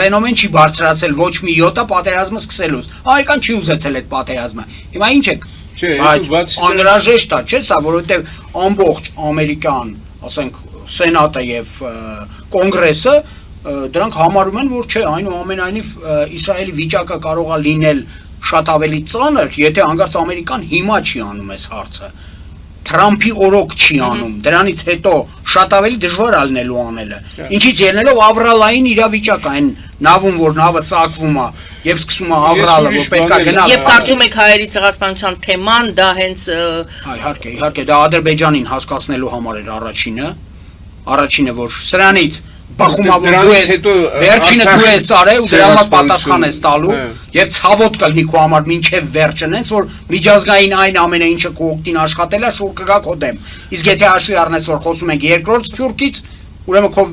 ռենոմեն չի բարձրացել ոչ մի 7-ը պատերազմը սկսելուց։ Հայկան չի ուզեցել այդ պատերազմը։ Հիմա ինչ եք։ Չէ, բայց անհրաժեշտ է, չէ՞, սա, որովհետև ամբողջ ամերիկյան, ասենք, սենատը եւ կոնգրեսը դրանք համարում են, որ չէ, այնուամենայնիվ Իսրայելի վիճակը կարող է լինել շատ ավելի ծանր, եթե հանկարծ Ամերիկան հիմա չի անում այս հարցը։ Թրամփի օրոք չի անում, դրանից հետո շատ ավելի դժվար է լինելու անելը։ Ինչից ելնելով ավրալային իրավիճակ այն նավում, որ նավը ծակվում է եւ սկսում է ավրալը, որ պետք է գնա։ Եվ կարծում եք հայերի ցեղասպանության թեման դա հենց իհարկե, դա Ադրբեջանին հասկացնելու համար էր առաջինը, որ սրանից բախում է, որ դու ես վերջինը դու ես արել ու դրա համար պատասխան ես տալու եւ ցավոտ կլինի քո համար մինչեւ վերջը, հենց որ միջազգային այն ամենը ինչը քո օգտին աշխատել է, շուտ կգա քո դեմ։ Իսկ եթե հաշվի առնես, որ խոսում ենք երկրորդ սփյուռքից, ուրեմն քո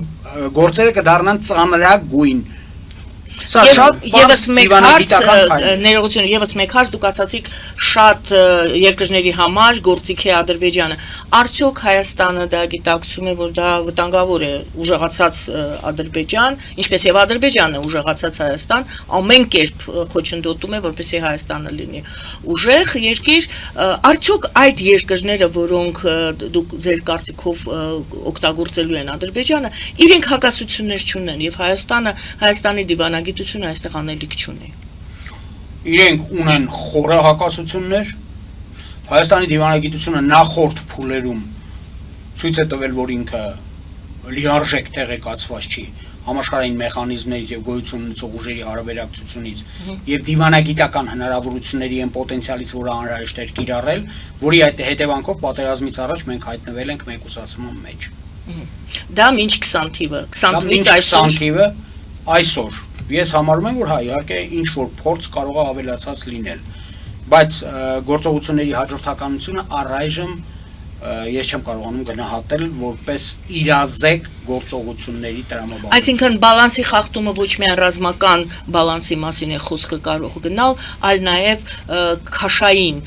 գործերը կդառնան ծանրագույն։ Սա շատ եւս մեկ հարց, ներողություն, եւս մեկ հարց, դուք ասացիք շատ երկրների համար գործիք է Ադրբեջանը։ Արդյոք Հայաստանը դա գիտակցում է, որ դա վտանգավոր է ուժեղացած Ադրբեջան, ինչպես եւ Ադրբեջանը ուժեղացած Հայաստան, ամեն կերպ խոչընդոտում է, որպեսզի Հայաստանը լինի ուժեղ երկիր։ Արդյոք այդ երկրները, որոնք դուք ձեր կարծիքով օգտագործելու են Ադրբեջանը, իրենք հակասություններ չունեն եւ Հայաստանի դիվանագիտությունը այստեղ անելիք չունի։ Իրենք ունեն խորը հակասություններ։ Հայաստանի դիվանագիտությունը նախորդ փուլերում ցույց է տվել, որ ինքը լիարժեք տեղեկացված չի համաշխարհային մեխանիզմներից եւ գոյություն ունեցող ուժերի հարաբերակցությունից եւ դիվանագիտական հնարավորությունների են պոտենցիալից, որը անհրաժեշտ էր կիրառել, որի այդ հետևանքով պատերազմից առաջ մենք հայտնվել ենք մեկուսացման մեջ։ Դա մինչ 20 թիվը, 20 թվից այսօր այսօր ես համարում եմ, որ հա իհարկե ինչ որ փորձ կարող է ավելացած լինել, բայց գործողությունների հաջորդականությունը առայժմ ես չեմ կարողանում գնահատել որպես իրազեկ գործողությունների տրամաբանություն։ Այսինքն բալանսի խախտումը ոչ միայն ռազմական բալանսի մասին է խոսքը կարող գնալ, այլ նաև քաշային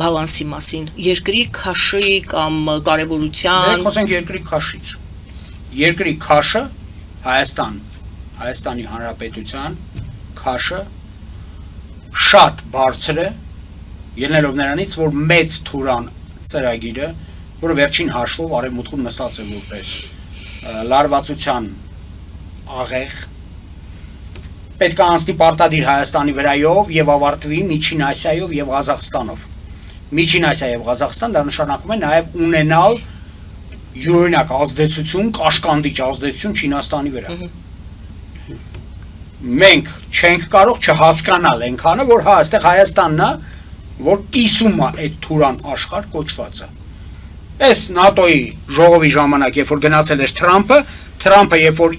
բալանսի մասին, երկրի քաշի կամ կարևորության։ Մենք խոսենք երկրի քաշից։ Երկրի քաշը Հայաստանի Հանրապետության քաշը շատ բարձր է, ելնելով նրանից, որ մեծ Թուրան ծրագիրը, որը վերջին հաշվով արևմուտքում նստած է որպես լարվածության աղեղ, պետք է անցնի պարտադիր Հայաստանի վրայով եւ ավարտվի Միջին Ասիայով եւ Ղազախստանով։ Միջին Ասիա եւ Ղազախստան դա նշանակում է նաեւ ունենալ յուրօրինակ ազդեցություն, կաշկանդիչ ազդեցություն Չինաստանի վրա։ Մենք չենք կարող չհասկանալ այնքանը, որ հա, այստեղ Հայաստանն է, որ կիսում է այդ Թուրան աշխարհ կոչվածը։ Այս ՆԱՏՕ-ի ժողովի ժամանակ, երբ որ գնացել էր Թրամփը, երբ որ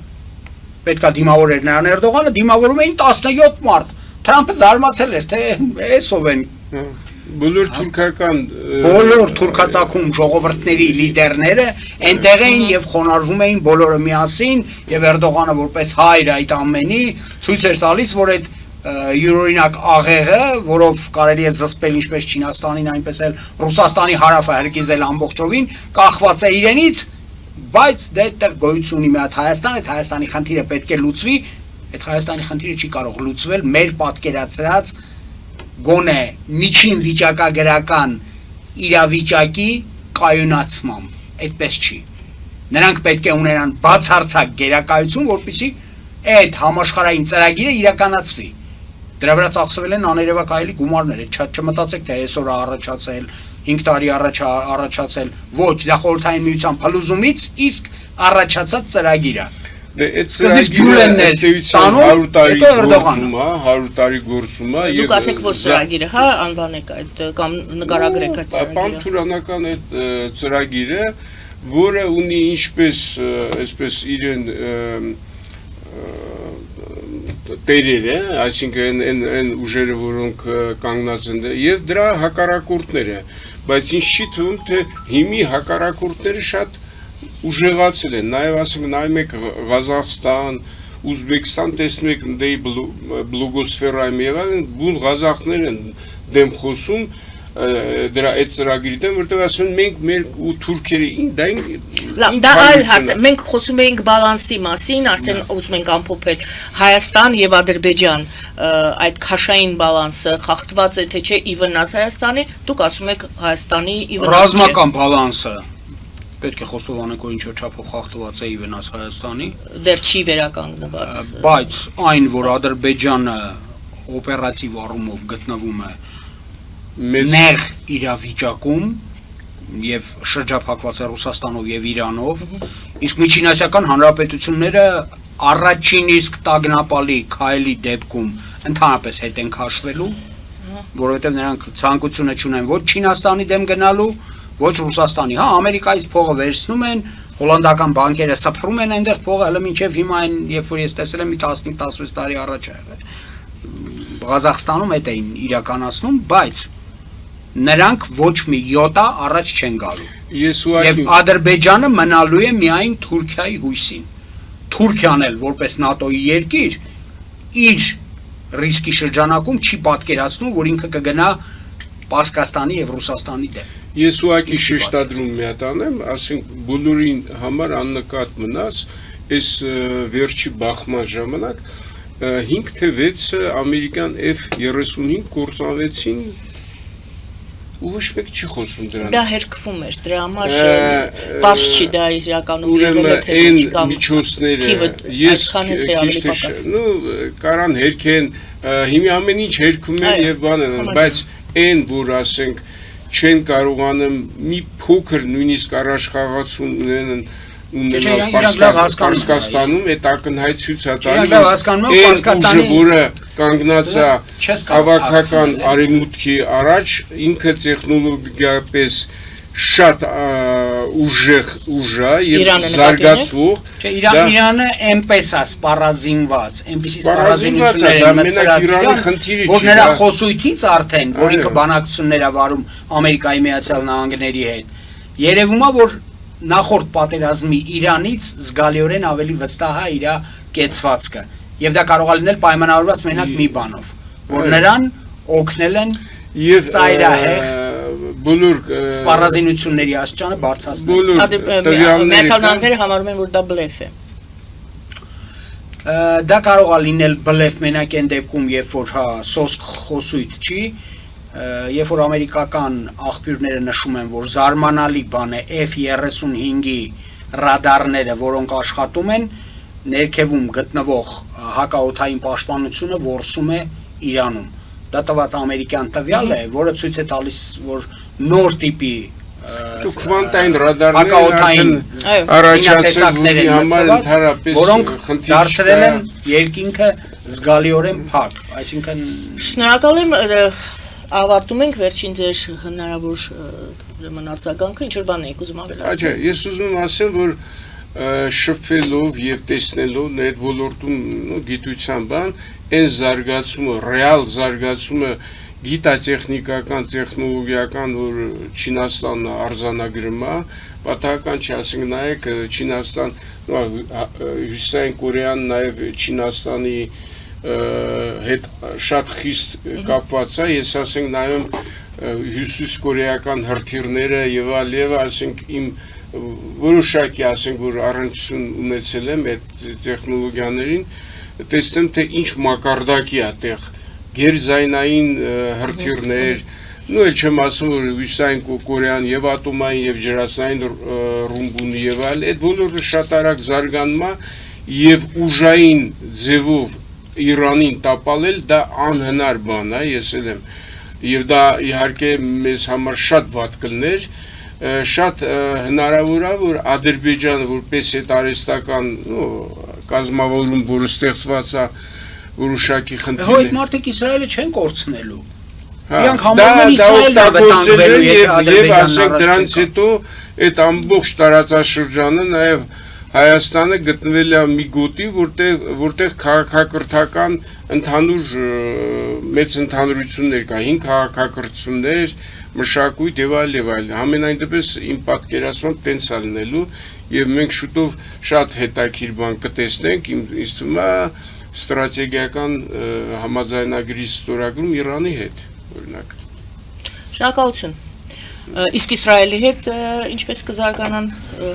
պետքա դիմավորեր նրան Էրդողանը, դիմավորում էին 17 մարդ։ Թրամփը զարմացել էր, թե էսով են բոլոր թուրքացակում ժողովրդների լիդերները այնտեղ էին եւ խոնարհվում էին բոլորը միասին եւ Էրդողանը որպես հայր այդ ամենի ցույց էր տալիս, որ այդ յուրօրինակ աղեղը, որով կարելի է զսպել ինչպես Չինաստանին, այնպես էլ Ռուսաստանի հարավը հրկիզել ամբողջովին, կախված է իրենից, բայց դա այդտեղ գոյություն ունի մի հատ Հայաստան, այդ Հայաստանի խնդիրը պետք է լուծվի, այդ Հայաստանի խնդիրը չի կարող լուծվել մեր պատկերացրած գոնե միջին վիճակագրական իրավիճակի կայունացմամբ, այդպես չի։ Նրանք պետք է ունենան բացարձակ գերակայություն, որպեսզի այդ համաշխարհային ծրագիրը իրականացվի։ Դրա վրա ծախսվել են աներևակայելի գումարներ, չմտածեք, թե այսօր է առաջացել, 5 տարի առաջ առաջացել, ոչ, դա խորհրդային միության փլուզումից իսկ առաջացած ծրագիր է։ Այդ ծրագիրը ըստեյության 100 տարի գործում է, Դուք ասեք, որ ծրագիրը, հա, անվանեք այդ կամ նկարագրեք այդ ծրագիրը։ Պանթուրանական այդ ծրագիրը, որը ունի ինչպես այսպես իրեն տերերը, այսինքն այն ուժերը, որոնք կանգնած են, եւ դրա հակառակորդները, բայց ինչ չի թվում, թե հիմի հակառակորդները շատ ուժեղացել են, նաեւ ասենք նայում եք Ղազախստան, Ուզբեկստան, տեսնում եք դե բլոգոսֆերայում եւ այլն, բուն ղազախներ են դեմ խոսում դրա այդ ծրագրի դեմ, որտեղ ասում են մենք մեր ու թուրքերը Լավ, դա այլ հարց է։ Մենք խոսում էինք բալանսի մասին, արդեն ուզում ենք ամփոփել Հայաստան եւ Ադրբեջան այդ քաշային բալանսը խախտված է թե չէ ի վնաս Հայաստանի, դուք ասում եք Հայաստանի ի վնաս չէ։ Ռազմական բալանսը պետք է խոսով անենք, որ ինչ-որ չափով խախտված է ի վնաս Հայաստանի, դեռ չի վերականգնված։ բայց այն, որ Ադրբեջանը օպերատիվ առումով գտնվում է նեղ իրավիճակում եւ շրջափակված է Ռուսաստանով եւ Իրանով, իսկ Միջինասիական հանրապետությունները առաջին իսկ տագնապալի քայլի դեպքում ընդհանրապես հետ են քաշվելու, որովհետեւ նրանք ցանկությունը չունեն ոչ Չինաստանի դեմ գնալու, ոչ Ռուսաստանի, հա, Ամերիկայից փողը վերցնում են, հոլանդական բանկերը սփռում են այնտեղ փողը, հələ մինչև հիմա այն, երբ որ ես տեսել եմ մի 15-16 տարի առաջ է եղել։ Ղազախստանում այդ էին իրականացնում, բայց նրանք ոչ մի յոտա առաջ չեն գալու։ Եվ Ադրբեջանը մնալու է միայն Թուրքիայի հույսին։ Թուրքիան էլ որպես ՆԱՏՕ-ի երկիր իր ռիսկի շրջանակում չի պատկերացնում, որ ինքը կգնա Պարսկաստանի եւ Ռուսաստանի դեմ։ Ես ուղղակի շեշտադրում մի հատ անեմ, ասենք բոլորին համար աննկատ մնաց այս վերջի բախման ժամանակ 5 թե 6 ամերիկյան F-35 կործանվեցին ու ոչ մեկ չի խոսում դրանից։ Դա հերկվում էր, դրա համար բարձ չի դա իրականում եղել է թե այն ոչ կամ միջոցները ես կարան հերքեն, հիմա ամեն ինչ հերքում են եւ բան են, բայց այն որ ասենք չեն կարողանում մի փոքր նույնիսկ առաջխաղացում ունենալ Պարսկաստանում, այդ ակնհայտ ցույց է տալիս, Պարսկաստանի որը կանգնած է հավաքական արևմուտքի առաջ, ինքը տեխնոլոգիապես շատ ուժ է եւ զարգացող։ Իրանը այնպես է սպառազինված, այնպեսի սպառազինություններ են մտցրած, որ նրա խոսույթից արդեն, որ ինքը բանակցություններ է վարում Ամերիկայի Միացյալ Նահանգների հետ, երևում է, որ նախորդ պատերազմի Իրանից զգալիորեն ավելի վստահ է իր կեցվածքը, եւ դա կարող է լինել պայմանավորված մենակ մի բանով, որ նրան օգնել են ծայրահեղ բոլոր սպառազինությունների աստիճանը բարձրացնել։ Միացյալ Նահանգները համարում են, որ դա բլեֆ է։ Դա կարող է լինել բլեֆ մենակ այն դեպքում, երբ որ սոսկ խոսույթ չի, երբ որ ամերիկական աղբյուրները նշում են, որ զարմանալի բան է F-35-ի ռադարները, որոնք աշխատում են, ներքևում գտնվող հակաօդային պաշտպանությունը որսում է Իրանում։ Դա տված ամերիկյան տվյալ է, որը ցույց է տալիս, որ նոր տիպի քվանտային ռադարներ հակաօդային առաջացել ընդհանրապես, որոնք դարձրել են երկինքը զգալիորեն փակ, այսինքն շնորհակալ եմ, ավարտում ենք վերջին ձեր հնարավոր ուրեմն արձագանքը, ինչ որ բան եք ուզում ավելացնել։ Այո, ես ուզում եմ ասել, որ շփվելով եւ տեսնելով այդ ոլորտում գիտության բան, այն զարգացումը, ռեալ զարգացումը գիտատեխնիկական, տեխնոլոգիական, որ Չինաստանն արձանագրում է, պատահական չի, ասենք նայեք Չինաստան, Հյուսիսային Կորեան նաեւ Չինաստանի հետ շատ խիստ կապված է, ես ասենք նայում հյուսիս կորեական հրթիռները եւ այլն, ասենք իմ որոշակի ասենք որ առնչություն ունեցել եմ այդ տեխնոլոգիաներին, տեսնեմ թե ինչ մակարդակի է այդտեղ գերզայնային հրթիռներ, նույն էլ չեմ ասում որ Հյուսիսային Կորեան եւ ատոմային եւ ջրածնային ռումբ ունի եւ այլ, այդ բոլորը շատ արագ զարգանում է եւ ուժային ձևով Իրանին տապալել դա անհնար բան է, ես էլ եմ եւ դա իհարկե մեզ համար շատ վատ կլներ, շատ հնարավոր է որ Ադրբեջանը որպես այդ արհեստական կազմավորում որը ստեղծված է որոշակի խնդիրներ։ Այդ մարդիկ Իսրայելը չեն կորցնելու։ Իրանք համարում են Իսրայելը վտանգվելու եւ ասենք դրանից հետո այդ ամբողջ տարածաշրջանը նաեւ Հայաստանը գտնվել է մի գոտի, որտեղ քաղաքակրթական ընդհանուր մեծ ընդհանրություններ կա, 5 քաղաքակրթություններ, մշակույթ եւ այլ, ամենայն դեպս իմ պատկերացմամբ տենց է լինելու եւ մենք շուտով շատ հետաքրքիր բան կտեսնենք, ինձ թվում է ստրատեգիական համաձայնագրի ստորագրում Իրանի հետ, օրինակ։ Շնորհակալություն։ Իսկ Իսրայելի հետ ինչպես կզարգանան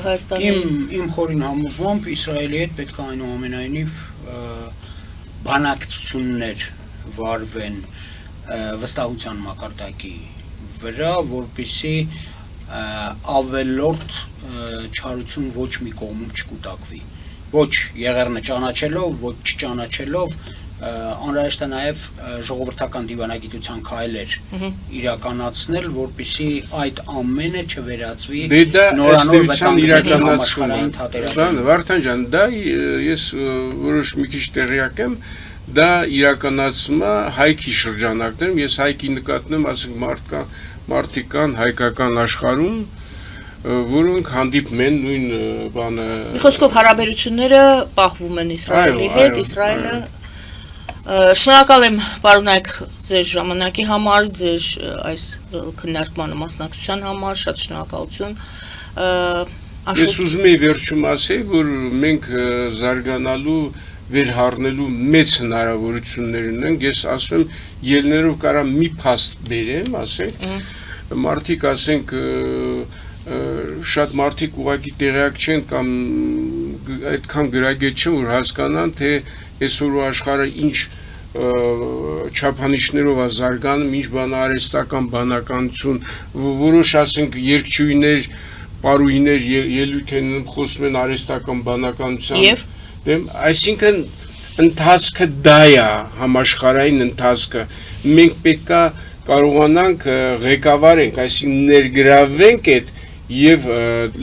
Հայաստանի Իմ խորին համոզմամբ Իսրայելի հետ պետք է այնուամենայնիվ բանակցություններ վարվեն վստահության մակարդակի վրա, որպեսզի ավելորդ չարություն ոչ մի կողմում չկուտակվի։ Ոչ եղեռնը ճանաչելով, ոչ չճանաչելով անհրաժեշտ է նաև ժողովրդական դիվանագիտության քայլեր իրականացնել, որպեսզի այդ ամենը չվերածվի նորանոր վտանգների համաշխարհային թատերական։ Վարդան ջան, դա ես որոշ մի քիչ տեղյակ եմ, դա իրականացում է հայքի շրջանակներում, ես հայքի նկատնում, ասենք մարդիկ կան հայկական աշխարհում, որոնք հանդիպում են նույն բանը։ Մի խոսքով հարաբերությունները պահվում են Իսրայելի հետ, Իսրայելը Շնորհակալ եմ պարոնայք ձեր ժամանակի համար, ձեր այս քննարկմանը մասնակցության համար, շատ շնորհակալություն։ Ես ուզում եի վերջում ասել, որ մենք զարգանալու, վերհառնելու մեծ հնարավորություններ ունենք, ես ասում եմ, ելներով կարա մի փաստ բերեմ, ասենք, մարդիկ ասենք շատ մարդիկ ուղղակի տեղյակ չեն կամ այդքան գրագետ չեն, որ հասկանան, թե այսօրվա աշխարհը ինչ չափանիշներով է զարգանում, ինչ բան արհեստական բանականություն, որոշ ասենք երգչուհիներ, պարուհիներ ելույթ են խոսում են արհեստական բանականության դեմ, այսինքն ընթացքը դա է, համաշխարհային ընթացքը, մենք պետքա կարողանանք ղեկավարենք, այսինքն ներգրավենք այդ եւ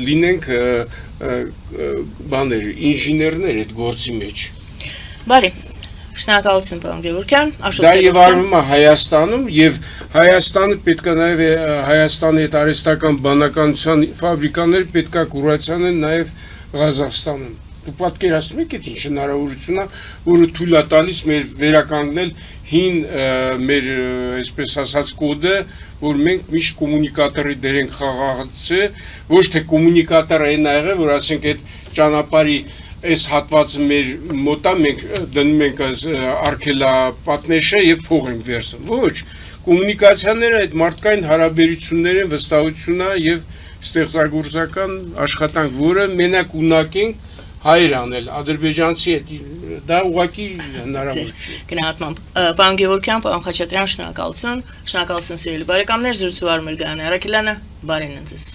լինենք բաներ, ինժեներներ այդ գործի մեջ։ Բարի, շնորհակալություն պարոն Գևորգյան, Դա եւ արվում է Հայաստանում եւ Հայաստանը պետքա նաեւ Հայաստանի հետ արհեստական բանականության ֆաբրիկաներ պետքա կուրացանեն նաեւ Ղազախստանում։ Դու պատկերացնում եք այդ ինչ հնարավորություն է, որը թույլ է տալիս մեր վերականգնել հին մեր այսպես ասած կոդը, որ մենք միշտ կոմունիկատորի դեր ենք խաղացել, ոչ թե կոմունիկատորը այն ա եղել, որ ասենք այդ ճանապարհի այս հատվածը մեր մոտա մենք դնում ենք արգելապատնեշը եւ փող ենք վերցնում։ Ոչ, կոմունիկացիաները այդ մարդկային հարաբերությունների վստահությունն է եւ ստեղծագործական աշխատանք, որը մենակ ունակ ենք հայր անել, ադրբեջանցի հետ դա ուղղակի հնարավոր չէ։ Գնահատմամբ պարոն Գևորգյան, պարոն Խաչատրյան, շնորհակալություն, սիրելի բարեկամներ, զրուցում էր Գայանե Արաքելյանը, բարին ձեզ։